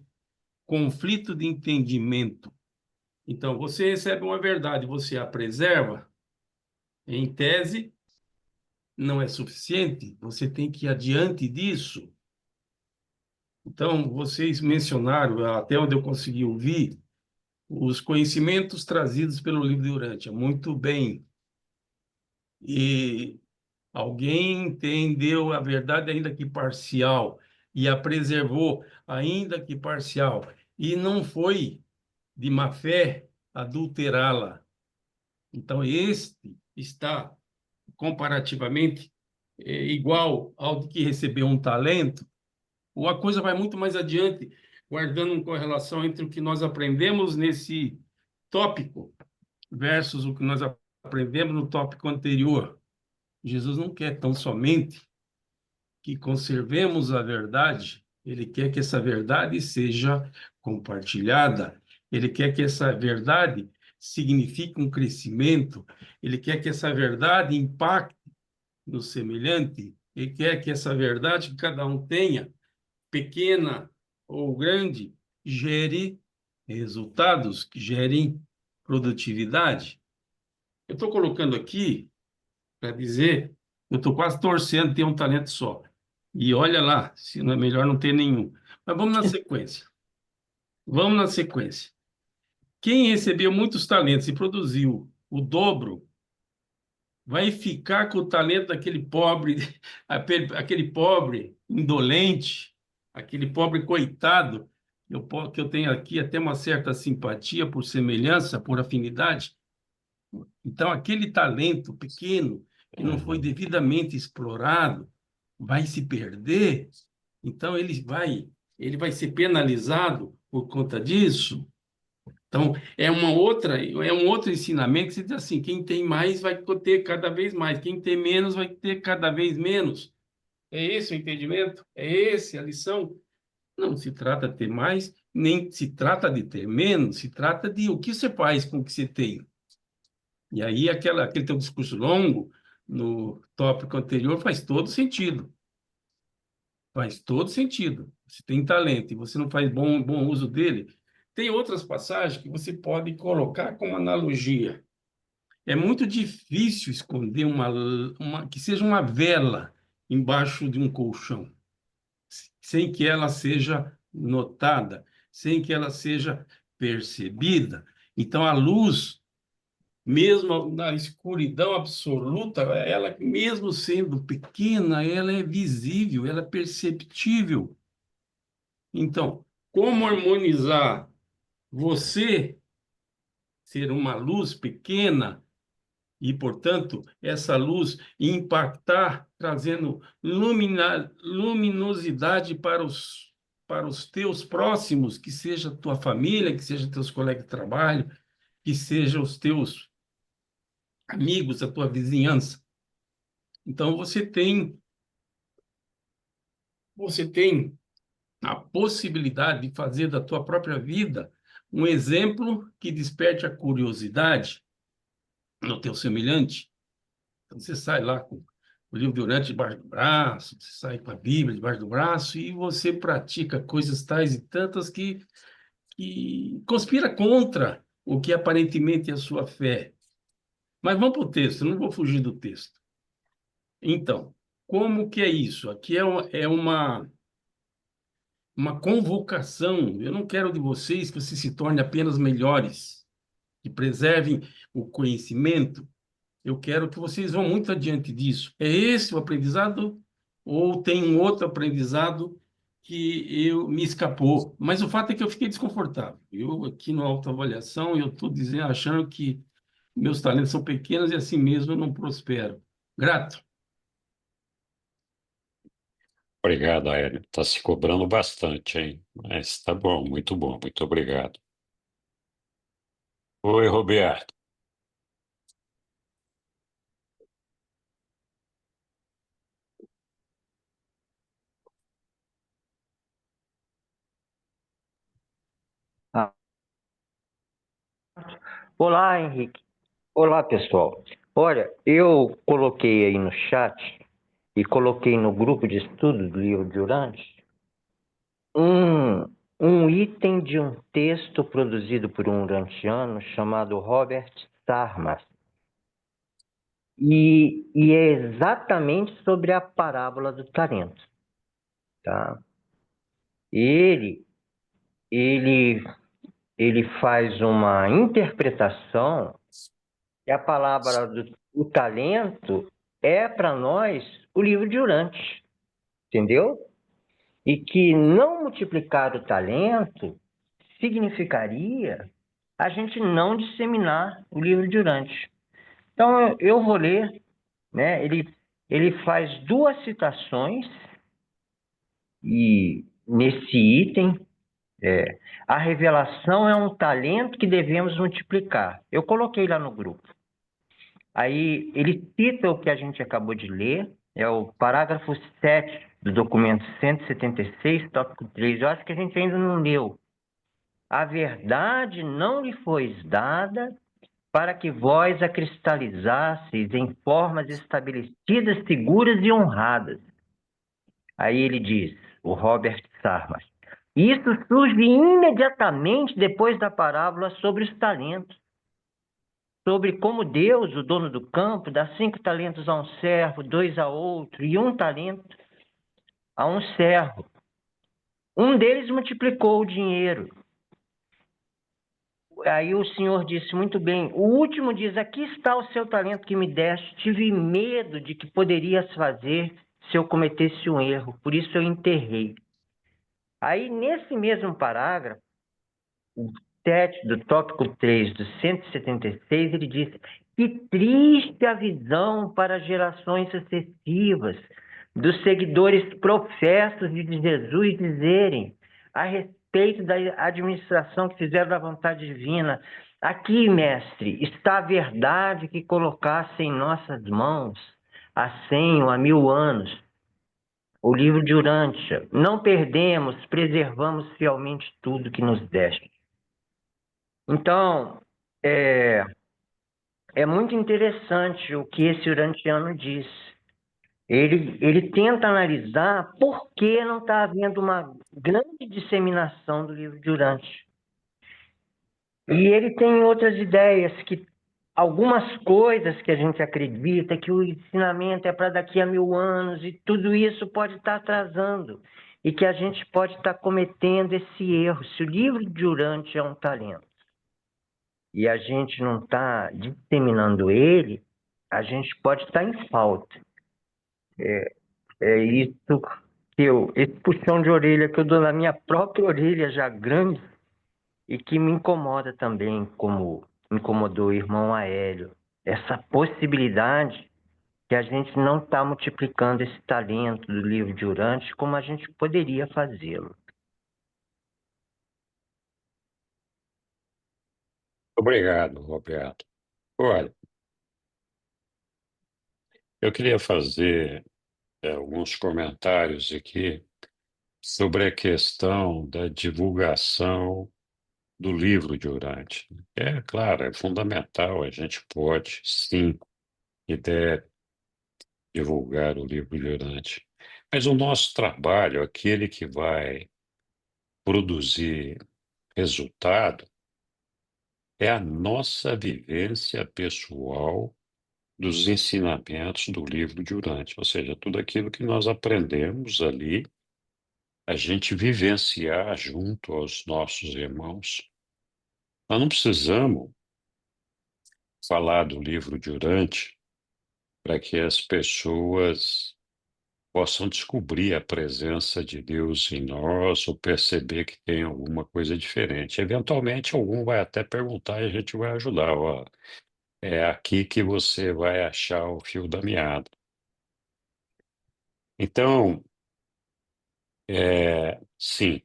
conflito de entendimento. Então, você recebe uma verdade, você a preserva, em tese, não é suficiente, você tem que ir adiante disso. Então, vocês mencionaram, até onde eu consegui ouvir, os conhecimentos trazidos pelo livro de Urântia. Muito bem. E alguém entendeu a verdade, ainda que parcial, e a preservou, ainda que parcial, e não foi de má fé adulterá-la. Então, este está comparativamente igual ao de que recebeu um talento, ou a coisa vai muito mais adiante, guardando uma correlação entre o que nós aprendemos nesse tópico versus o que nós aprendemos no tópico anterior. Jesus não quer tão somente que conservemos a verdade, ele quer que essa verdade seja compartilhada, ele quer que essa verdade signifique um crescimento, ele quer que essa verdade impacte no semelhante, ele quer que essa verdade que cada um tenha, pequena ou grande, gere resultados, que gerem produtividade. Eu estou colocando aqui para dizer, eu estou quase torcendo ter um talento só. E olha lá, se não é melhor não ter nenhum. Mas vamos na sequência. Vamos na sequência. Quem recebeu muitos talentos e produziu o dobro, vai ficar com o talento daquele pobre, aquele pobre indolente, aquele pobre coitado, que eu tenho aqui até uma certa simpatia por semelhança, por afinidade. Então, aquele talento pequeno, que não foi devidamente explorado, vai se perder. Então, ele vai ser penalizado por conta disso. Então, é um outro ensinamento que se diz assim: quem tem mais vai ter cada vez mais, quem tem menos vai ter cada vez menos. É esse o entendimento? É essa a lição? Não se trata de ter mais, nem se trata de ter menos, se trata de o que você faz com o que você tem. E aí, aquele teu discurso longo, no tópico anterior, faz todo sentido. Faz todo sentido. Você tem talento e você não faz bom uso dele. Tem outras passagens que você pode colocar como analogia. É muito difícil esconder que seja uma vela embaixo de um colchão, sem que ela seja notada, sem que ela seja percebida. Então, a luz, mesmo na escuridão absoluta, ela, mesmo sendo pequena, ela é visível, ela é perceptível. Então, como harmonizar você ser uma luz pequena e, portanto, essa luz impactar, trazendo luminosidade para os teus próximos, que seja tua família, que seja teus colegas de trabalho, que seja os teus amigos, a tua vizinhança. Então, você tem a possibilidade de fazer da tua própria vida um exemplo que desperte a curiosidade no teu semelhante. Então, você sai lá com o livro Durante debaixo do braço, você sai com a Bíblia debaixo do braço e você pratica coisas tais e tantas que conspira contra o que aparentemente é a sua fé. Mas vamos para o texto, eu não vou fugir do texto. Então, como que é isso? Aqui é uma convocação. Eu não quero de vocês que vocês se tornem apenas melhores, que preservem o conhecimento. Eu quero que vocês vão muito adiante disso. É esse o aprendizado ou tem um outro aprendizado que me escapou? Mas o fato é que eu fiquei desconfortável. Eu aqui no autoavaliação, eu estou dizendo, achando que meus talentos são pequenos e assim mesmo eu não prospero. Grato. Obrigado, Aélio. Está se cobrando bastante, hein? Mas tá bom, muito obrigado. Oi, Roberto. Ah, olá, Henrique. Olá, pessoal. Olha, eu coloquei aí no chat e coloquei no grupo de estudo do livro de Urântia um item de um texto produzido por um urantiano chamado Robert Sarmas. E é exatamente sobre a parábola do talento, tá? Ele, ele, ele faz uma interpretação que a palavra o talento é para nós o livro de Urântia, entendeu? E que não multiplicar o talento significaria a gente não disseminar o livro de Urântia. Então, eu vou ler, né? Ele faz duas citações e nesse item, a revelação é um talento que devemos multiplicar. Eu coloquei lá no grupo. Aí ele cita o que a gente acabou de ler, é o parágrafo 7 do documento 176, tópico 3. Eu acho que a gente ainda não leu. A verdade não lhe foi dada para que vós a cristalizasseis em formas estabelecidas, seguras e honradas. Aí ele diz, o Robert Sarmas, isso surge imediatamente depois da parábola sobre os talentos, sobre como Deus, o dono do campo, dá 5 talentos a um servo, 2 a outro e 1 talento a um servo. Um deles multiplicou o dinheiro. Aí o Senhor disse, muito bem, o último diz, aqui está o seu talento que me deste, tive medo de que poderias fazer se eu cometesse um erro, por isso eu enterrei. Aí, nesse mesmo parágrafo, o 7 do tópico 3 do 176, ele diz, que triste a visão para gerações sucessivas dos seguidores professos de Jesus dizerem a respeito da administração que fizeram da vontade divina. Aqui, mestre, está a verdade que colocasse em nossas mãos há 100 ou há 1000 anos. O livro de Urântia. Não perdemos, preservamos fielmente tudo que nos deste. Então, é muito interessante o que esse urantiano diz. Ele tenta analisar por que não está havendo uma grande disseminação do livro de Urântia. E ele tem outras ideias, que algumas coisas que a gente acredita que o ensinamento é para daqui a 1000 anos e tudo isso pode estar atrasando e que a gente pode estar cometendo esse erro. Se o livro de Urântia é um talento e a gente não está disseminando ele, a gente pode estar em falta. É isso que esse puxão de orelha que eu dou na minha própria orelha já grande e que me incomoda também, como incomodou o irmão Aélio. Essa possibilidade que a gente não está multiplicando esse talento do livro de Urântia como a gente poderia fazê-lo. Obrigado, Roberto. Olha, eu queria fazer alguns comentários aqui sobre a questão da divulgação do livro de Urântia. É claro, é fundamental, a gente pode, sim, e deve divulgar o livro Jurante. Mas o nosso trabalho, aquele que vai produzir resultado, é a nossa vivência pessoal dos ensinamentos do livro de Urante, ou seja, tudo aquilo que nós aprendemos ali, a gente vivenciar junto aos nossos irmãos. Nós não precisamos falar do livro de Urante para que as pessoas possam descobrir a presença de Deus em nós ou perceber que tem alguma coisa diferente. Eventualmente, algum vai até perguntar e a gente vai ajudar. Ó, é aqui que você vai achar o fio da meada. Então, sim,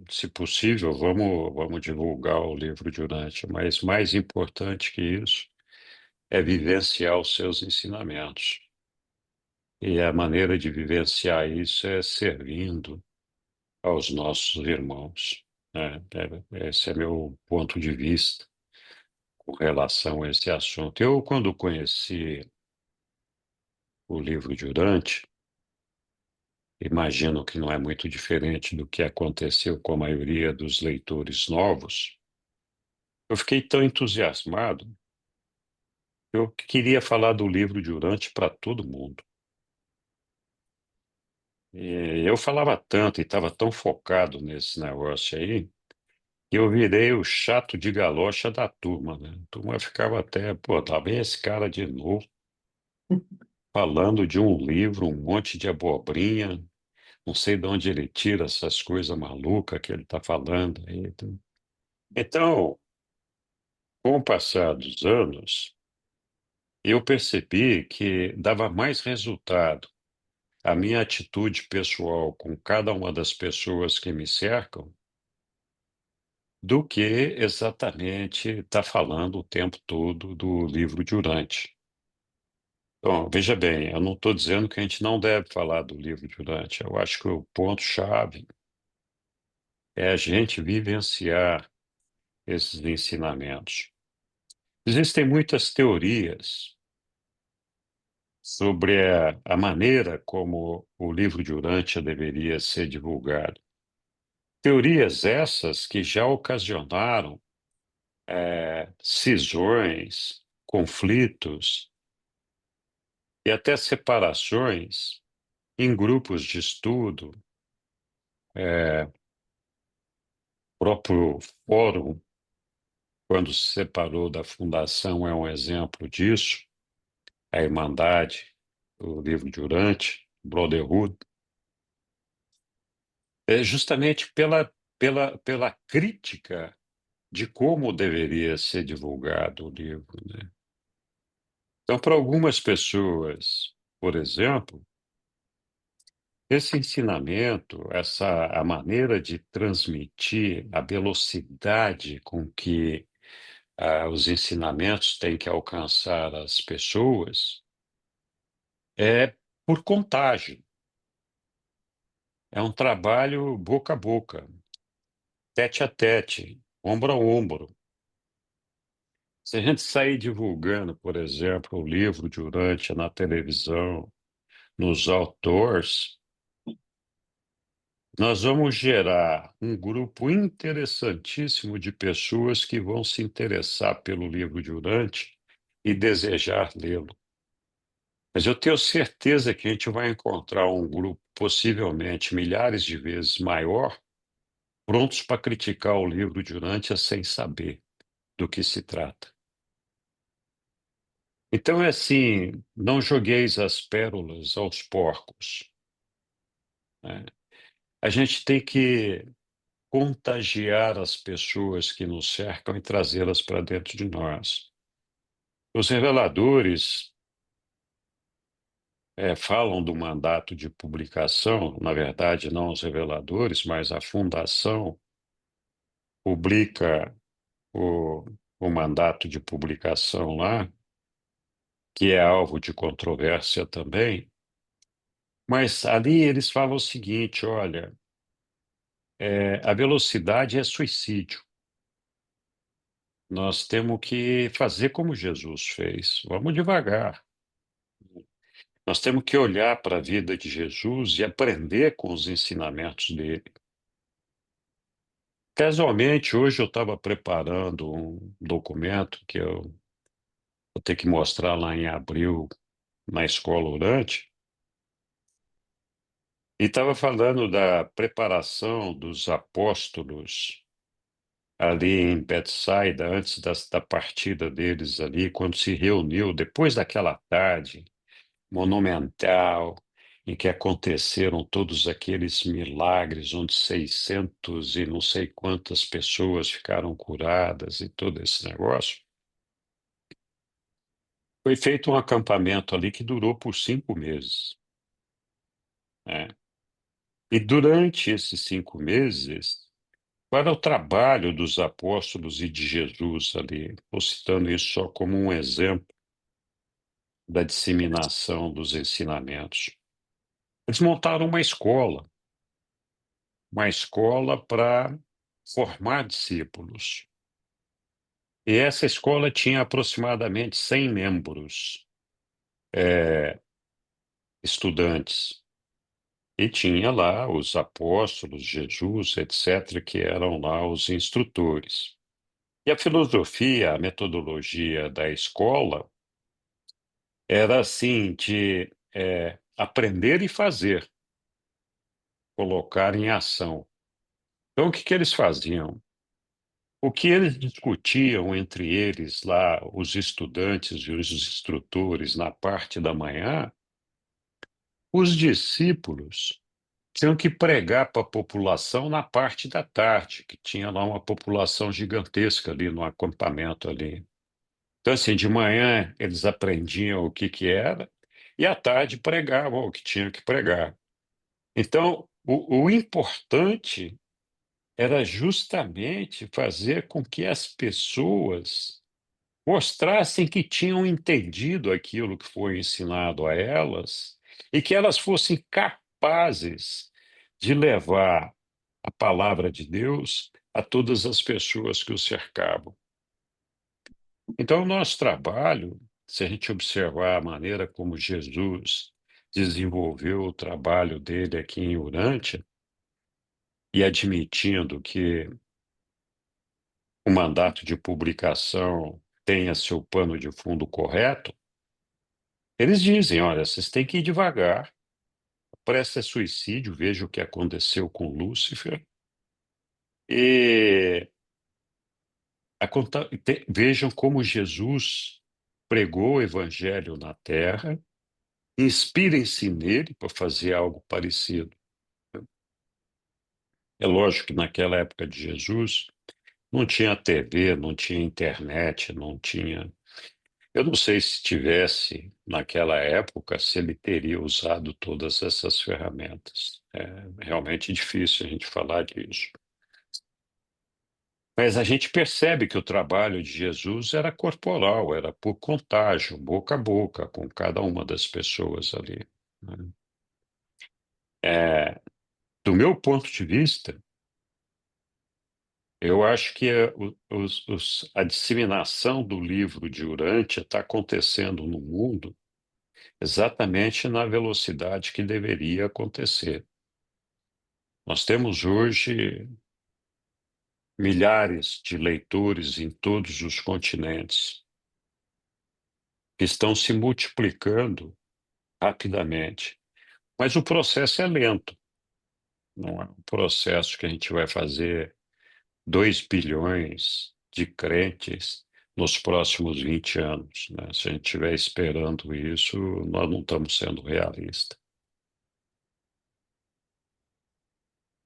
se possível, vamos divulgar o livro de Urântia, mas mais importante que isso é vivenciar os seus ensinamentos. E a maneira de vivenciar isso é servindo aos nossos irmãos, né? Esse é meu ponto de vista com relação a esse assunto. Eu, quando conheci o livro de Urântia, imagino que não é muito diferente do que aconteceu com a maioria dos leitores novos. Eu fiquei tão entusiasmado, eu queria falar do livro de Urântia para todo mundo. E eu falava tanto e estava tão focado nesse negócio aí, que eu virei o chato de galocha da turma, né? A turma ficava até, pô, tá bem esse cara de novo, falando de um livro, um monte de abobrinha, não sei de onde ele tira essas coisas malucas que ele está falando aí. Então, com o passar dos anos, eu percebi que dava mais resultado a minha atitude pessoal com cada uma das pessoas que me cercam do que exatamente estar falando o tempo todo do livro de Urante. Bom, veja bem, eu não estou dizendo que a gente não deve falar do livro de Urante. Eu acho que o ponto-chave é a gente vivenciar esses ensinamentos. Existem muitas teorias sobre a maneira como o livro de Urântia deveria ser divulgado. Teorias essas que já ocasionaram cisões, conflitos e até separações em grupos de estudo. O próprio fórum, quando se separou da fundação, é um exemplo disso. A Irmandade, o livro de Urântia, Brotherhood, é justamente pela crítica de como deveria ser divulgado o livro, né? Então, para algumas pessoas, por exemplo, esse ensinamento, a maneira de transmitir, a velocidade com que os ensinamentos têm que alcançar as pessoas é por contágio. É um trabalho boca a boca, tete a tete, ombro a ombro. Se a gente sair divulgando, por exemplo, o livro de Urântia na televisão, nos outdoors, nós vamos gerar um grupo interessantíssimo de pessoas que vão se interessar pelo livro de Urântia e desejar lê-lo. Mas eu tenho certeza que a gente vai encontrar um grupo, possivelmente milhares de vezes maior, prontos para criticar o livro de Urântia sem saber do que se trata. Então é assim, não jogueis as pérolas aos porcos, né? A gente tem que contagiar as pessoas que nos cercam e trazê-las para dentro de nós. Os reveladores falam do mandato de publicação, na verdade, não os reveladores, mas a fundação publica o, o mandato de publicação lá, que é alvo de controvérsia também, mas ali eles falam o seguinte: olha, a velocidade é suicídio. Nós temos que fazer como Jesus fez, vamos devagar. Nós temos que olhar para a vida de Jesus e aprender com os ensinamentos dele. Casualmente, hoje eu estava preparando um documento que eu vou ter que mostrar lá em abril na escola Urante, e estava falando da preparação dos apóstolos ali em Betsaida, antes da partida deles ali, quando se reuniu, depois daquela tarde monumental, em que aconteceram todos aqueles milagres, onde 600 e não sei quantas pessoas ficaram curadas e todo esse negócio. Foi feito um acampamento ali que durou por 5 meses, né? E durante esses 5 meses, qual era o trabalho dos apóstolos e de Jesus ali? Estou citando isso só como um exemplo da disseminação dos ensinamentos. Eles montaram uma escola para formar discípulos. E essa escola tinha aproximadamente 100 membros, estudantes. E tinha lá os apóstolos, Jesus, etc., que eram lá os instrutores. E a filosofia, a metodologia da escola era assim, de aprender e fazer, colocar em ação. Então, o que que eles faziam? O que eles discutiam entre eles lá, os estudantes e os instrutores, na parte da manhã, os discípulos tinham que pregar para a população na parte da tarde, que tinha lá uma população gigantesca ali no acampamento ali. Então, assim, de manhã eles aprendiam o que que era, e à tarde pregavam o que tinham que pregar. Então, o importante era justamente fazer com que as pessoas mostrassem que tinham entendido aquilo que foi ensinado a elas e que elas fossem capazes de levar a palavra de Deus a todas as pessoas que o cercavam. Então, o nosso trabalho, se a gente observar a maneira como Jesus desenvolveu o trabalho dele aqui em Urântia, e admitindo que o mandato de publicação tenha seu pano de fundo correto, eles dizem: olha, vocês têm que ir devagar, presta suicídio, veja o que aconteceu com Lúcifer, e vejam como Jesus pregou o evangelho na terra, inspirem-se nele para fazer algo parecido. É lógico que naquela época de Jesus não tinha TV, não tinha internet, não tinha. Eu não sei se tivesse naquela época, se ele teria usado todas essas ferramentas. É realmente difícil a gente falar disso. Mas a gente percebe que o trabalho de Jesus era corporal, era por contágio, boca a boca, com cada uma das pessoas ali, né? Do meu ponto de vista, eu acho que a disseminação do livro de Urântia está acontecendo no mundo exatamente na velocidade que deveria acontecer. Nós temos hoje milhares de leitores em todos os continentes que estão se multiplicando rapidamente, mas o processo é lento. Não é um processo que a gente vai fazer 2 bilhões de crentes nos próximos 20 anos, né? Se a gente estiver esperando isso, nós não estamos sendo realistas.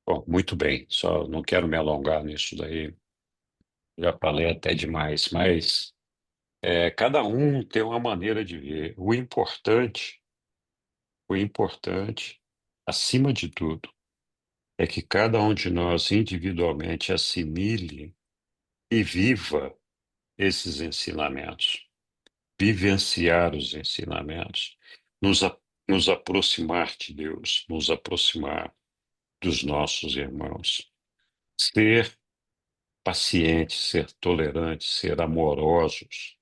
Bom, muito bem, só não quero me alongar nisso daí, já falei até demais, mas cada um tem uma maneira de ver. O importante, acima de tudo, é que cada um de nós individualmente assimile e viva esses ensinamentos, vivenciar os ensinamentos, nos, a- nos aproximar de Deus, nos aproximar dos nossos irmãos, ser pacientes, ser tolerantes, ser amorosos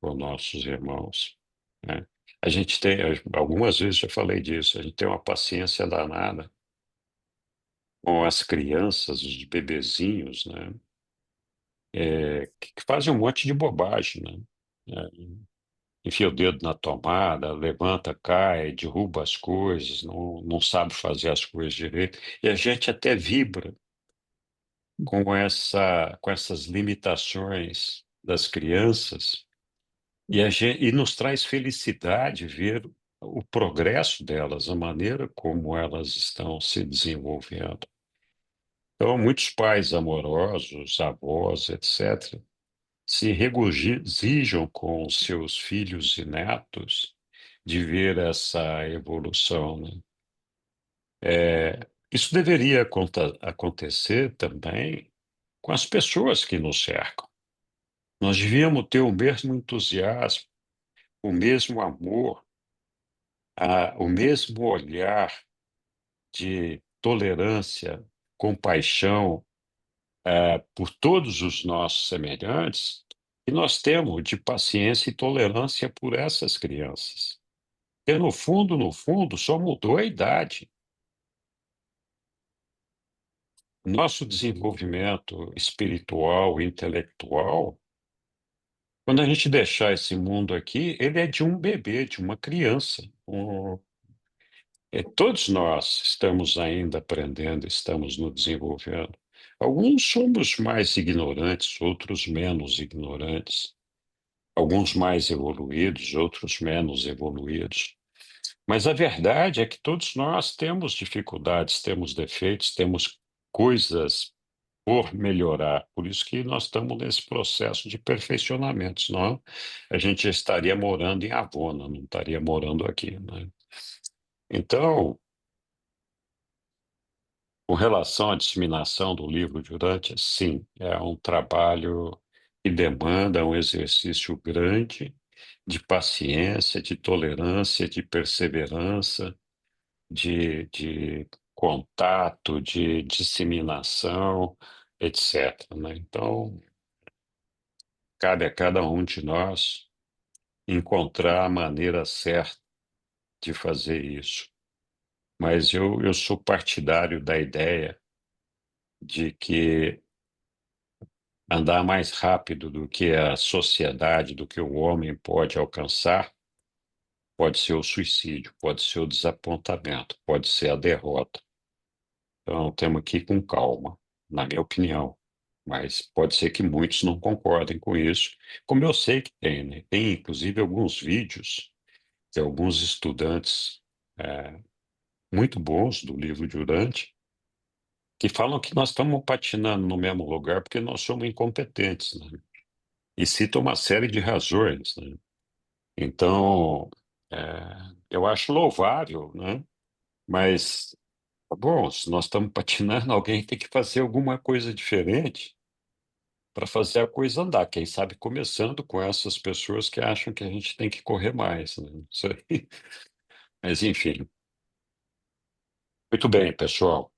com nossos irmãos, né? A gente tem, algumas vezes já falei disso, a gente tem uma paciência danada com as crianças, os bebezinhos, né? Que fazem um monte de bobagem, né? É, enfia o dedo na tomada, levanta, cai, derruba as coisas, não sabe fazer as coisas direito. E a gente até vibra com essas limitações das crianças e nos traz felicidade ver o progresso delas, a maneira como elas estão se desenvolvendo. Então, muitos pais amorosos, avós, etc., se regozijam com seus filhos e netos de ver essa evolução, né? Isso deveria acontecer também com as pessoas que nos cercam. Nós devíamos ter o mesmo entusiasmo, o mesmo amor, o mesmo olhar de tolerância, compaixão, por todos os nossos semelhantes, que nós temos de paciência e tolerância por essas crianças. Porque, no fundo, só mudou a idade. Nosso desenvolvimento espiritual e intelectual, quando a gente deixar esse mundo aqui, ele é de um bebê, de uma criança. Todos nós estamos ainda aprendendo, estamos nos desenvolvendo. Alguns somos mais ignorantes, outros menos ignorantes. Alguns mais evoluídos, outros menos evoluídos. Mas a verdade é que todos nós temos dificuldades, temos defeitos, temos coisas por melhorar. Por isso que nós estamos nesse processo de perfeccionamento, senão a gente já estaria morando em Avona, não estaria morando aqui, né? Então, com relação à disseminação do livro de Urântia, sim, é um trabalho que demanda um exercício grande de paciência, de tolerância, de perseverança, de contato, de disseminação, etc., né? Então, cabe a cada um de nós encontrar a maneira certa de fazer isso. Mas eu sou partidário da ideia de que andar mais rápido do que a sociedade, do que o homem pode alcançar, pode ser o suicídio, pode ser o desapontamento, pode ser a derrota. Então, temos que ir com calma, na minha opinião. Mas pode ser que muitos não concordem com isso, como eu sei que tem, né? Tem, inclusive, alguns vídeos de alguns estudantes é, muito bons do livro de Urântia, que falam que nós estamos patinando no mesmo lugar porque nós somos incompetentes, né? E citam uma série de razões, né? Então, é, eu acho louvável, né? Mas, bom, se nós estamos patinando, alguém tem que fazer alguma coisa diferente para fazer a coisa andar. Quem sabe começando com essas pessoas que acham que a gente tem que correr mais, né? Isso aí. Mas, enfim. Muito bem, pessoal.